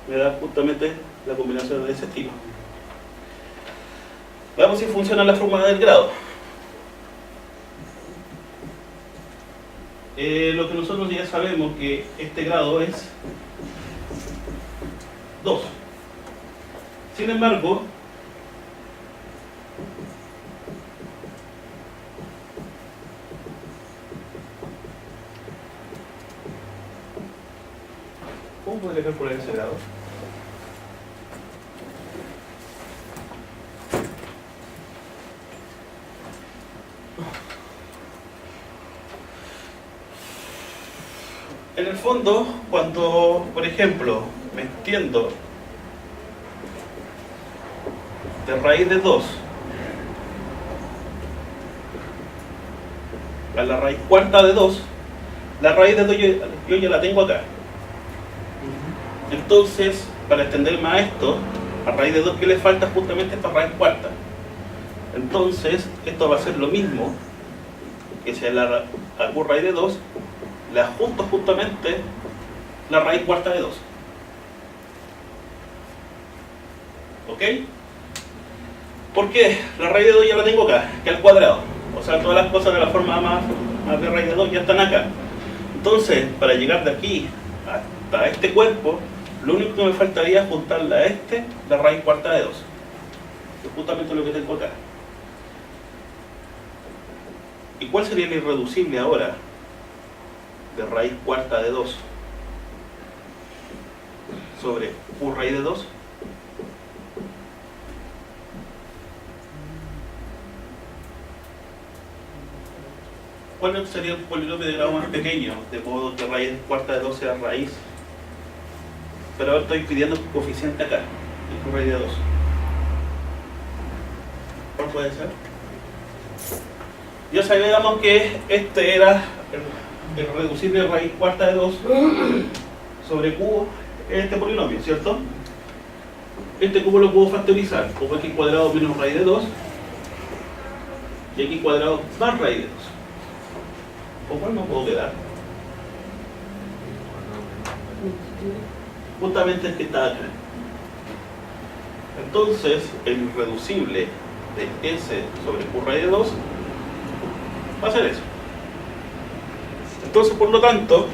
me da justamente la combinación de ese estilo. Veamos si funciona la fórmula del grado. Lo que nosotros ya sabemos que este grado es 2. Sin embargo, ¿cómo podría calcular ese grado? En el fondo, cuando, por ejemplo, me extiendo de raíz de 2 a la raíz cuarta de 2, la raíz de 2 yo ya la tengo acá. Entonces, para extender más esto, a raíz de 2, ¿qué le falta? Justamente esta raíz cuarta. Entonces, esto va a ser lo mismo que si a la raíz de 2 le ajusto justamente la raíz cuarta de 2. ¿Ok? ¿Por qué? La raíz de 2 ya la tengo acá, que al cuadrado. O sea, todas las cosas de la forma más de raíz de 2 ya están acá. Entonces, para llegar de aquí hasta este cuerpo, lo único que me faltaría es ajustarle a la raíz cuarta de 2. Que es justamente lo que tengo acá. ¿Y cuál sería el irreducible ahora de raíz cuarta de 2 sobre q raíz de 2? ¿Cuál sería el polinomio de grado más pequeño de modo que raíz cuarta de 2 sea raíz? Pero ahora estoy pidiendo el coeficiente acá, el q raíz de 2. ¿Cuál puede ser? Ya sabíamos que este era el reducible de raíz cuarta de 2 sobre q, este polinomio, ¿cierto? Este cubo lo puedo factorizar como x cuadrado menos raíz de 2 y x cuadrado más raíz de 2. ¿Con cuál me puedo quedar? Justamente el que está acá. Entonces, el irreducible de s sobre q raíz de 2 va a ser eso. Entonces, por lo tanto,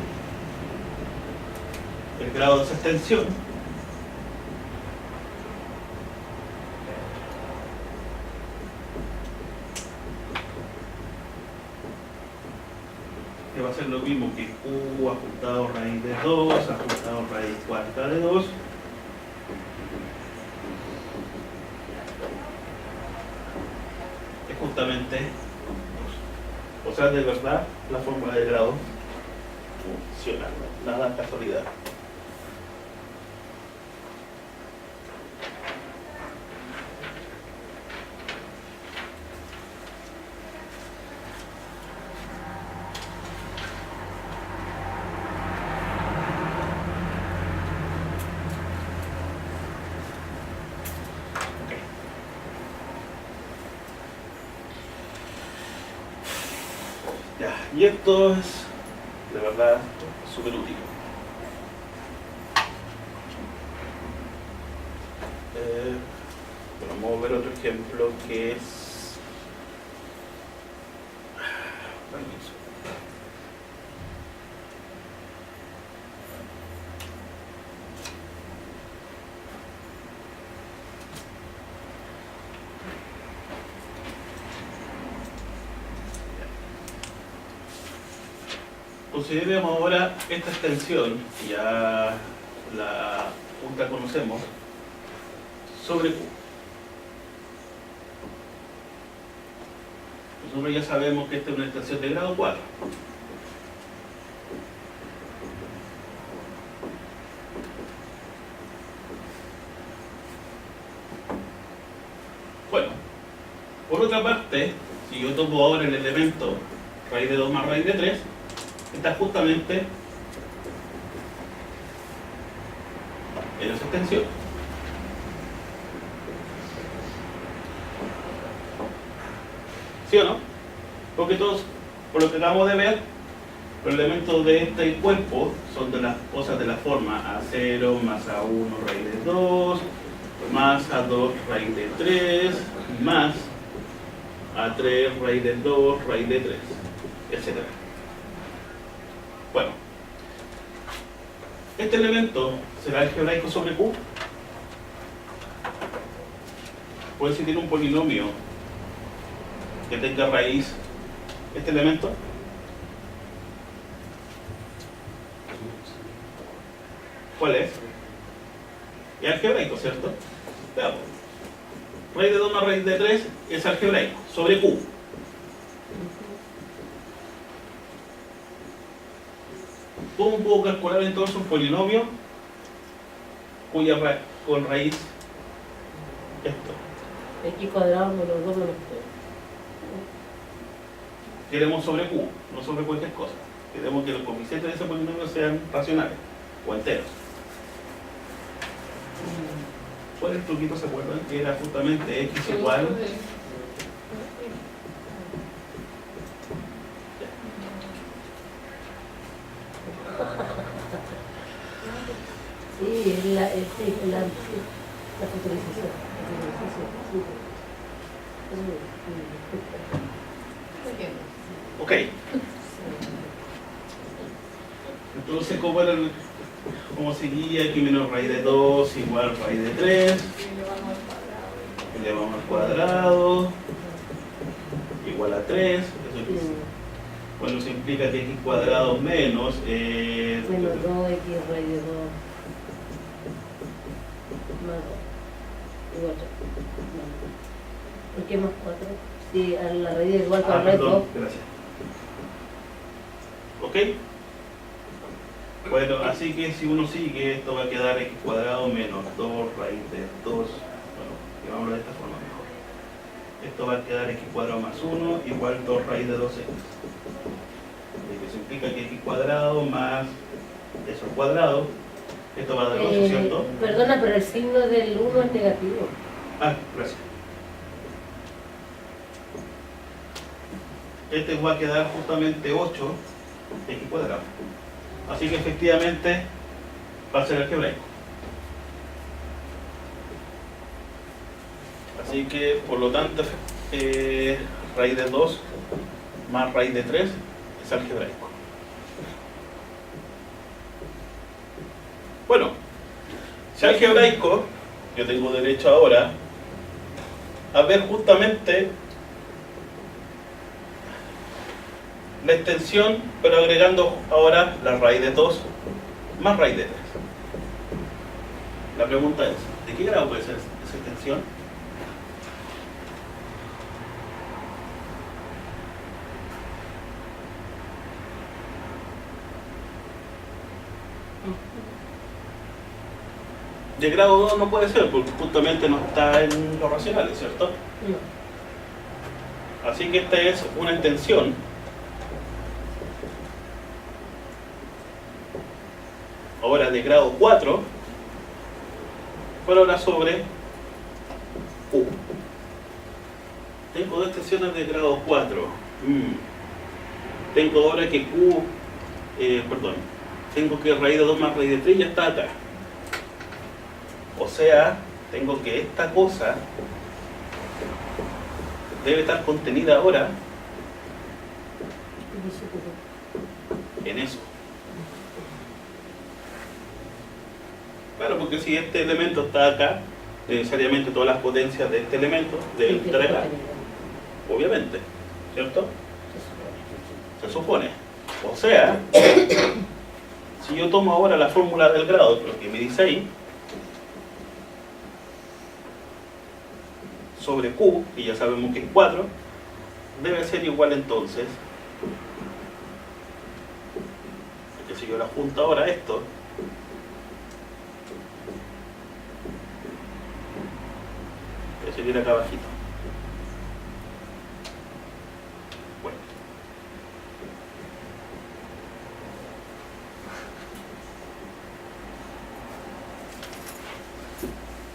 el grado de esa extensión que va a ser lo mismo que q ajustado raíz de 2, ajustado raíz cuarta de 2, es justamente 2. O sea, de verdad, la fórmula de grado funciona, nada casualidad. Y esto es, de verdad, súper útil. Bueno, vamos a ver otro ejemplo que es... Consideremos ahora esta extensión, ya la ultra conocemos, sobre Q. Nosotros ya sabemos que esta es una extensión de grado 4. Bueno, por otra parte, si yo tomo ahora el elemento raíz de 2 más raíz de 3, está justamente en esa extensión. ¿sí o no? Porque todos, por lo que acabamos de ver, los elementos de este cuerpo son de las cosas de la forma A0 más A1 raíz de 2 más A2 raíz de 3 más A3 raíz de 2 raíz de 3, etc. Bueno, este elemento será algebraico sobre Q. Pues si tiene un polinomio que tenga raíz este elemento, ¿cuál es? Es algebraico, ¿cierto? Veamos. Raíz de 2 más raíz de 3 es algebraico, sobre Q. ¿Cómo puedo calcular entonces un polinomio con raíz esto? X cuadrado menos 2 menos 3. Queremos sobre Q, no sobre cualquier cosa. Queremos que los coeficientes de ese polinomio sean racionales o enteros. ¿Cuál es el truquito? ¿Se acuerdan? Que era justamente X igual. Sí, es la factorización. Ok. Entonces, ¿cómo seguía? X menos raíz de 2 igual raíz de 3. Elevamos al cuadrado. Igual a 3. Eso es, bueno, eso implica que X cuadrado menos Menos 2X raíz de 2 más 2 igual 3. ¿Por qué más 4? Si a la raíz de igual para raíz 2. Gracias. ¿Ok? Bueno, así que si uno sigue, esto va a quedar X cuadrado menos 2 raíz de 2. Bueno, digámoslo de esta forma mejor. Esto va a quedar X cuadrado más 1 igual 2 raíz de 2X. Eso implica que X cuadrado más eso al cuadrado. Esto va a dar 8, ¿cierto? Perdona, pero el signo del 1 es negativo. Ah, gracias. Este va a quedar justamente 8 X cuadrado. Así que efectivamente va a ser algebraico. Así que por lo tanto raíz de 2 más raíz de 3 es algebraico. Bueno, si algebraico, yo tengo derecho ahora a ver justamente la extensión, pero agregando ahora la raíz de 2 más raíz de 3. La pregunta es, ¿de qué grado puede ser esa extensión? De grado 2 no puede ser, porque justamente no está en los racionales, ¿cierto? No. Así que esta es una extensión ahora de grado 4, pero ahora sobre Q. Tengo dos extensiones de grado 4. Tengo ahora que Q, tengo que raíz de 2 más raíz de 3 ya está acá. O sea, tengo que esta cosa debe estar contenida ahora en eso. Claro, porque si este elemento está acá, necesariamente todas las potencias de este elemento deben estar acá. Obviamente, ¿cierto? Se supone. O sea, si yo tomo ahora la fórmula del grado, lo que me dice ahí, sobre Q, y ya sabemos que es 4, debe ser igual entonces, porque si yo la junto ahora a esto, debe seguir acá abajito. Bueno.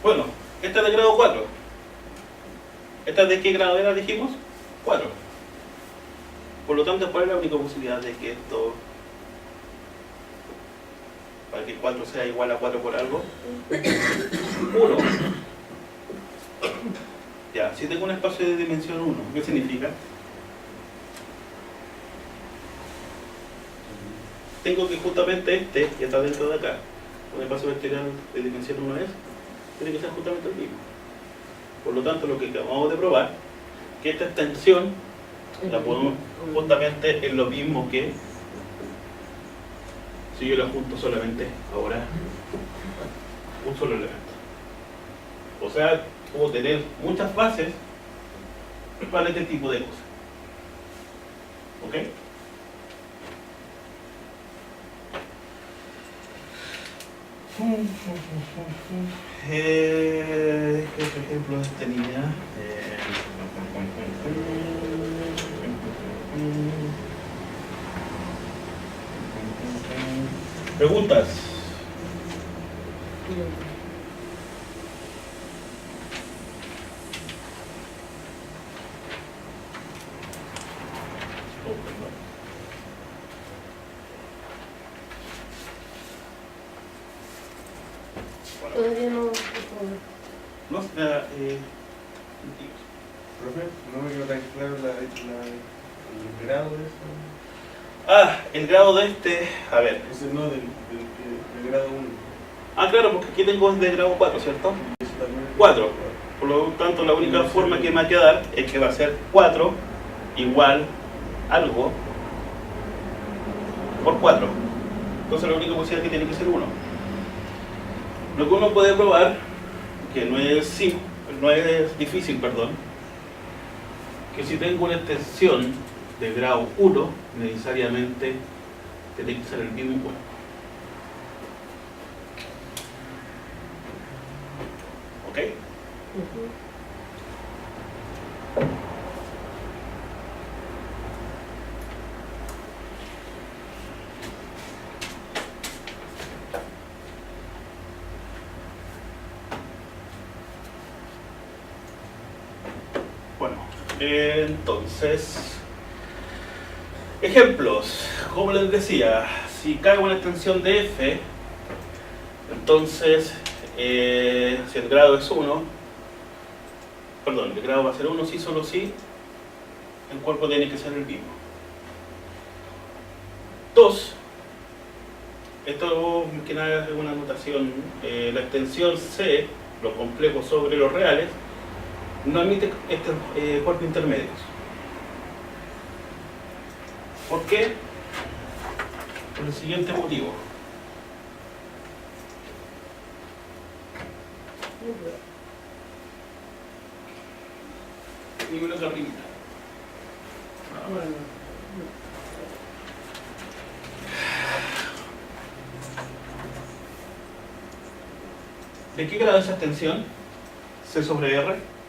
Bueno, esta es de grado 4. ¿Esta de qué grado era, dijimos? 4. Por lo tanto, ¿cuál es la única posibilidad de que esto, para que 4 sea igual a 4 por algo? 1. Ya, si tengo un espacio de dimensión 1, ¿qué significa? Tengo que justamente este, que está dentro de acá, un espacio vectorial de dimensión 1 es, tiene que ser justamente el mismo. Por lo tanto, lo que acabamos de probar, que esta extensión la ponemos justamente en lo mismo que si yo la junto solamente ahora un solo elemento. O sea, puedo tener muchas fases para este tipo de cosas. ¿Ok? ¿Qué ejemplo de esta línea? ¿Preguntas? Todavía no. No, Profe, no me quedó tan claro el grado de eso. el grado de este, a ver. Ese no del grado 1. Claro, porque aquí tengo de grado 4, ¿cierto? Eso también es 4. Por lo tanto, la única forma que me va a quedar es que va a ser 4 igual algo por 4. Entonces la única posibilidad es que tiene que ser 1. Lo que uno puede probar, que no es difícil, perdón, que si tengo una extensión de grado 1, necesariamente tiene que ser el mismo cuerpo. ¿Ok? Bueno, entonces, ejemplos. Como les decía, si cargo una extensión de f, entonces si el grado es 1, perdón, el grado va a ser 1 si solo si el cuerpo tiene que ser el mismo. 2, esto más que nada es una notación, la extensión C, los complejos sobre los reales, no admite estos cuerpos intermedios. ¿Por qué? Por el siguiente motivo. Ninguna carrita. ¿De qué grado es esa extensión? C sobre R.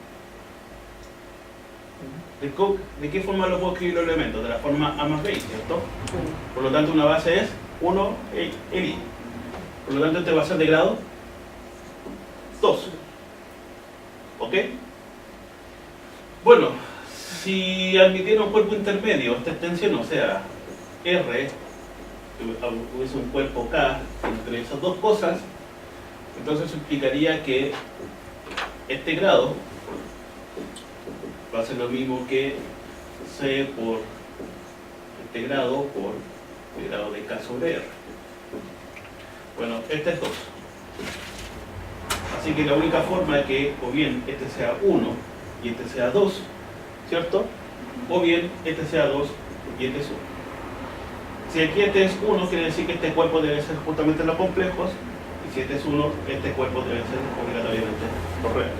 ¿De qué forma lo puedo escribir los elementos? De la forma A más B, ¿cierto? Por lo tanto, una base es 1 el I. Por lo tanto, este va a ser de grado 2. ¿Ok? Bueno, si admitiera un cuerpo intermedio, esta extensión, o sea, R, hubiese un cuerpo K entre esas dos cosas, entonces eso implicaría que este grado va a ser lo mismo que C por este grado por el grado de K sobre R. Bueno, este es 2. Así que la única forma es que o bien este sea 1 y este sea 2, ¿cierto? O bien este sea 2 y este es 1. Si aquí este es 1, quiere decir que este cuerpo debe ser justamente los complejos, y si este es 1, este cuerpo debe ser obligatoriamente los reales.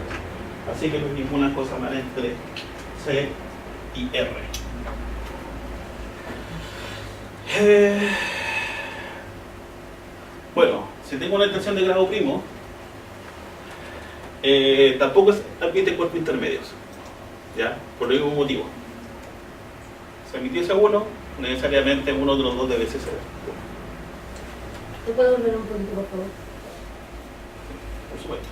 Así que no hay ninguna cosa más entre C y R. Bueno, si tengo una extensión de grado primo, tampoco admite cuerpos intermedios, ¿ya? Por el mismo motivo. Si admitiese 1, necesariamente uno de los dos debe ser 0. ¿Te puedo volver un poquito, por favor? Por supuesto.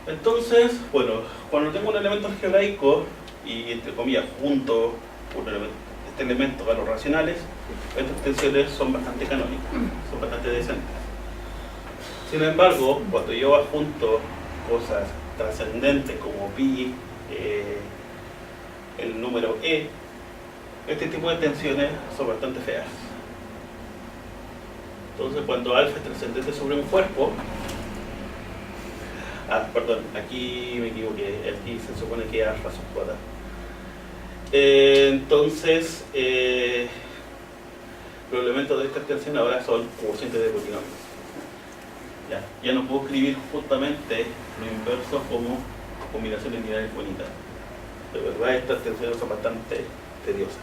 Entonces, bueno, cuando tengo un elemento algebraico y entre comillas junto este elemento a los racionales, estas tensiones son bastante canónicas, son bastante decentes. Sin embargo, cuando yo adjunto cosas trascendentes como pi, el número e, este tipo de tensiones son bastante feas. Entonces, cuando alfa es trascendente sobre un cuerpo, perdón, aquí me equivoqué, aquí se supone que alfa sub J. Entonces, los elementos de esta extensión ahora son cocientes de polinomios. Ya no puedo escribir justamente lo inverso como combinaciones lineales bonitas. De verdad, estas extensiones son bastante tediosas.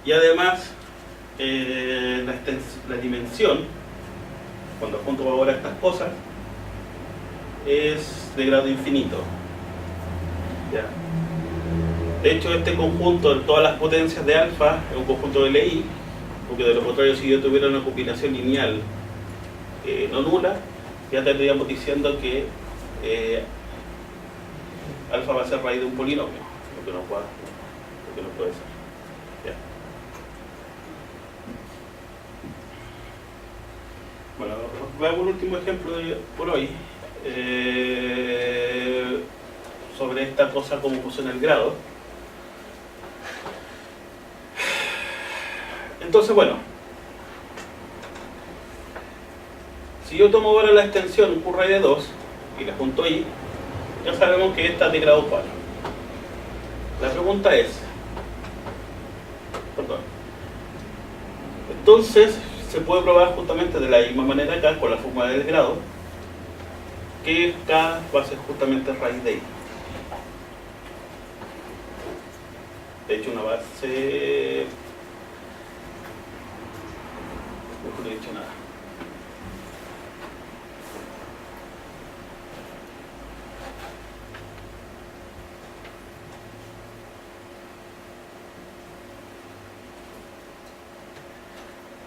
Y además, la dimensión, cuando junto ahora estas cosas, es de grado infinito. ¿Ya? De hecho, este conjunto de todas las potencias de alfa es un conjunto de LI, porque de lo contrario, si yo tuviera una combinación lineal no nula, ya estaríamos diciendo que alfa va a ser raíz de un polinomio, lo que no puede ser. ¿Ya? Bueno, veamos el último ejemplo por hoy sobre esta cosa como funciona el grado. Entonces, bueno, si yo tomo ahora la extensión Q raíz de 2 y la junto ahí, ya sabemos que esta es de grado 4. La pregunta es, perdón, entonces se puede probar justamente de la misma manera acá con la fórmula del grado, que K va a ser justamente raíz de I. De hecho, una base, no he dicho nada.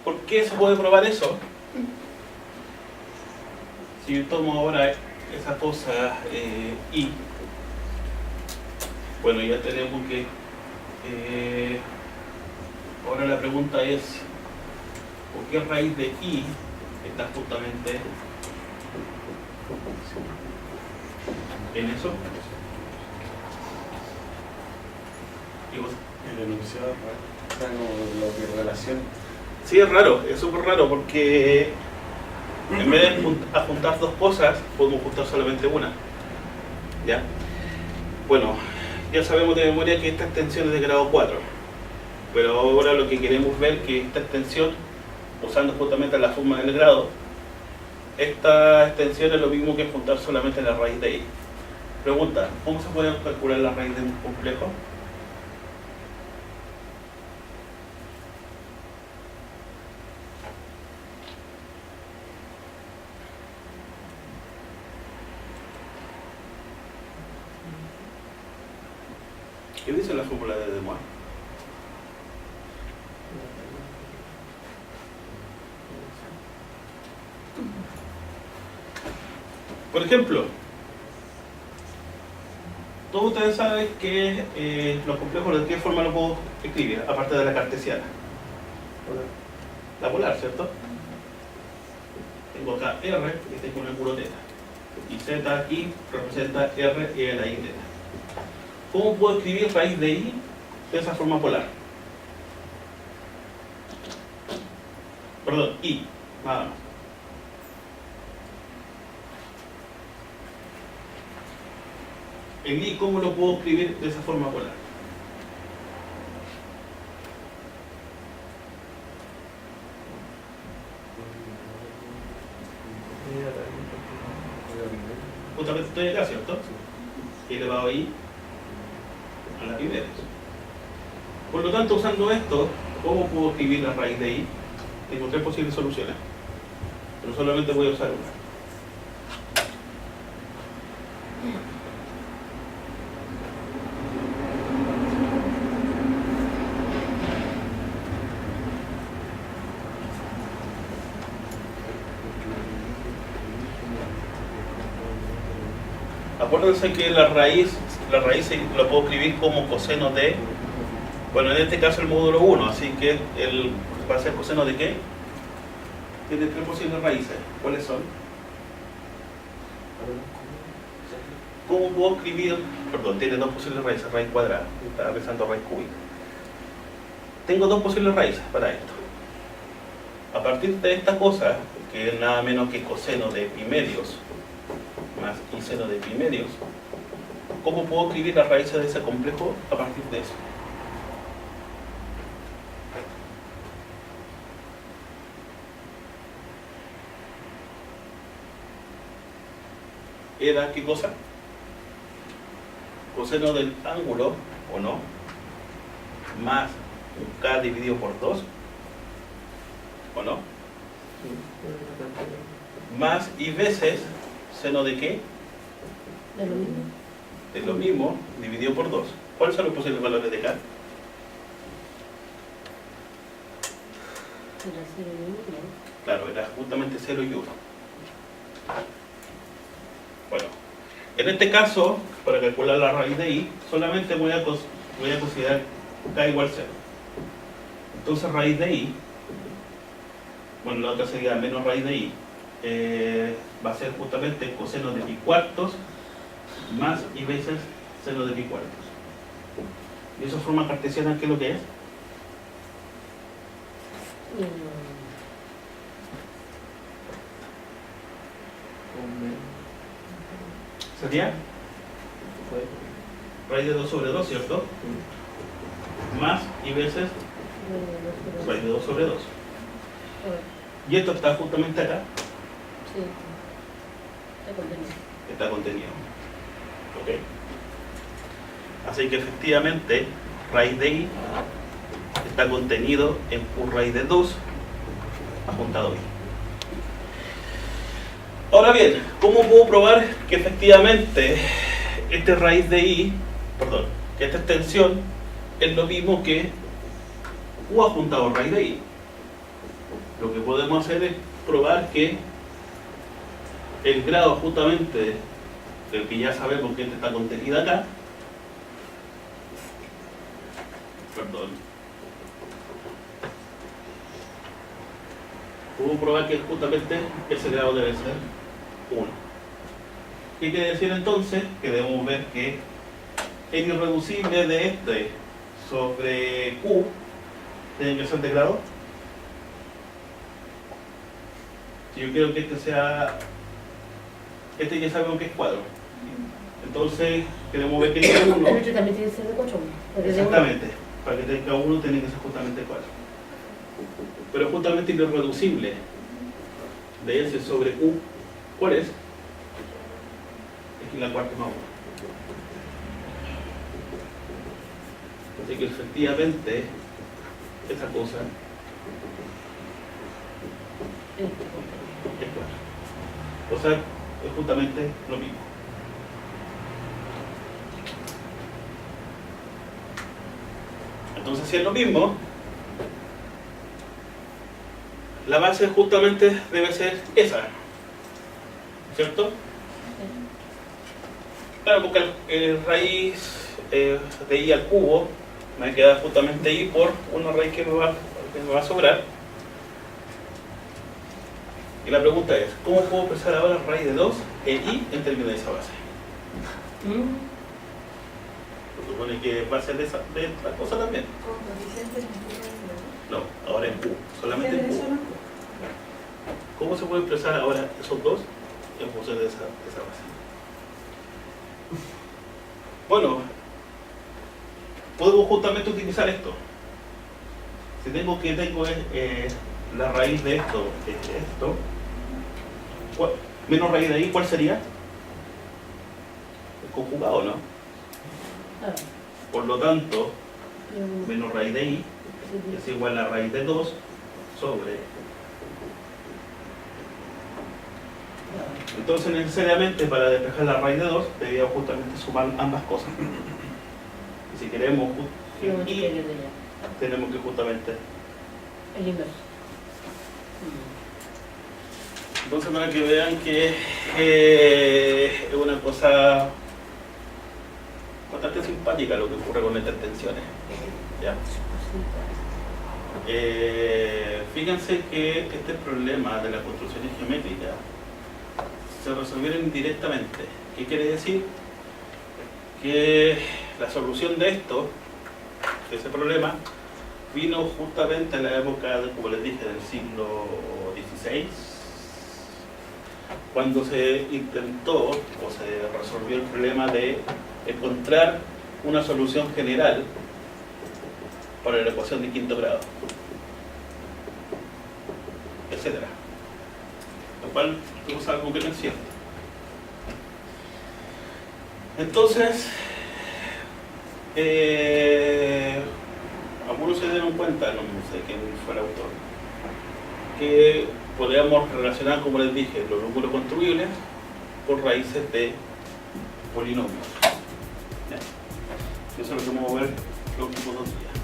¿Por qué se puede probar eso? Si yo tomo ahora esa cosa I, bueno, ya tenemos que ahora la pregunta es ¿por qué raíz de I está justamente en eso? El enunciado está como lo que relaciona. Sí, es raro, es súper raro porque en vez de juntar dos cosas, podemos juntar solamente una. ¿Ya? Bueno, ya sabemos de memoria que esta extensión es de grado 4, pero ahora lo que queremos ver es que esta extensión, usando justamente la forma del grado, esta extensión es lo mismo que juntar solamente la raíz de I. Pregunta, ¿cómo se puede calcular la raíz de un complejo? ¿Qué dice la fórmula de Demois? Por ejemplo, todos ustedes saben que los complejos de qué forma los puedo escribir, aparte de la cartesiana. La polar, ¿cierto? Tengo acá R y tengo una puro teta. Y Z aquí representa R y la I teta. ¿Cómo puedo escribir raíz de I de esa forma polar? Perdón, I, nada más. El I, ¿cómo lo puedo escribir de esa forma polar? Justamente estoy acá, ¿cierto? Y elevado a I a la primera. Por lo tanto, usando esto, ¿cómo puedo escribir la raíz de I? Tengo tres posibles soluciones, pero solamente voy a usar una. Acuérdense que la raíz lo puedo escribir como coseno de, bueno, en este caso el módulo 1, así que va a ser coseno de ¿qué? Tiene tres posibles raíces. ¿Cuáles son? ¿Cómo puedo escribir? Perdón, tiene dos posibles raíces, raíz cuadrada. Estaba pensando raíz cúbica. Tengo dos posibles raíces para esto. A partir de esta cosa, que es nada menos que coseno de pi medios más y seno de pi medios, ¿cómo puedo escribir las raíces de ese complejo a partir de eso? ¿Era qué cosa? Coseno del ángulo, ¿o no? Más un k dividido por 2, ¿o no? Más y veces seno de qué? De lo mismo. De lo mismo dividido por 2. ¿Cuáles son los posibles valores de k? Era 0 y 1, ¿no? Claro, era justamente 0 y 1. Bueno, en este caso, para calcular la raíz de i, solamente voy a considerar k igual 0. Entonces raíz de i, bueno, la otra sería menos raíz de i, va a ser justamente coseno de pi cuartos más y veces seno de pi cuartos. ¿Y eso forma cartesiana qué es lo que es? Sería raíz de 2 sobre 2, ¿cierto? Más y veces raíz de 2 sobre 2. Y esto está justamente acá. Sí. Está contenido. Está contenido. ¿Ok? Así que efectivamente, raíz de i está contenido en por raíz de 2 apuntado i. Ahora bien, ¿cómo puedo probar que efectivamente esta raíz de i, perdón, que esta extensión es lo mismo que u apuntado a raíz de i? Lo que podemos hacer es probar que el grado justamente del que ya sabemos que está contenida acá, perdón, puedo probar que justamente ese grado debe ser 1. ¿Qué quiere decir entonces? Que debemos ver que el irreducible de este sobre q tiene que ser de grado. Si yo quiero que este sea, este ya sabemos que es cuadro, entonces queremos ver que tiene 1. El otro también tiene que ser de 4. Exactamente, para que tenga 1 tiene que ser justamente 4. Pero justamente lo irreducible de ese sobre q, ¿cuál es? Es que la cuarta más 1. Así que efectivamente esa cosa es 4. O sea, es justamente lo mismo. Entonces, si es lo mismo, la base justamente debe ser esa, ¿cierto? Claro, porque el raíz de i al cubo me queda justamente i por una raíz que me va a sobrar. Y la pregunta es, ¿cómo puedo expresar ahora raíz de 2 e i en términos de esa base? Se supone que va a ser de esta cosa también. Con coeficientes en No, ahora en q, solamente en q. ¿Cómo se puede expresar ahora esos dos en función de esa base? Bueno, podemos justamente utilizar esto. Si tengo la raíz de esto, menos raíz de ahí, ¿cuál sería? El conjugado, ¿no? Claro. Por lo tanto, menos raíz de i es igual a raíz de 2 sobre. Entonces necesariamente para despejar la raíz de 2 debíamos justamente sumar ambas cosas. Y si queremos i, tenemos que justamente el inverso. Entonces, para que vean que es una cosa bastante simpática lo que ocurre con estas tensiones. ¿Ya? Fíjense que este problema de las construcciones geométricas se resolvieron indirectamente. ¿Qué quiere decir? Que la solución de esto, de ese problema, vino justamente en la época, como les dije, del siglo XVI, cuando se intentó o se resolvió el problema de encontrar una solución general para la ecuación de quinto grado, etcétera. Lo cual es algo que no es cierto. Entonces, algunos se dieron cuenta, no sé quién fue el autor, que podíamos relacionar, como les dije, los números construibles por raíces de polinomios. ¿Ya? Eso es lo que vamos a ver los próximos 2 días.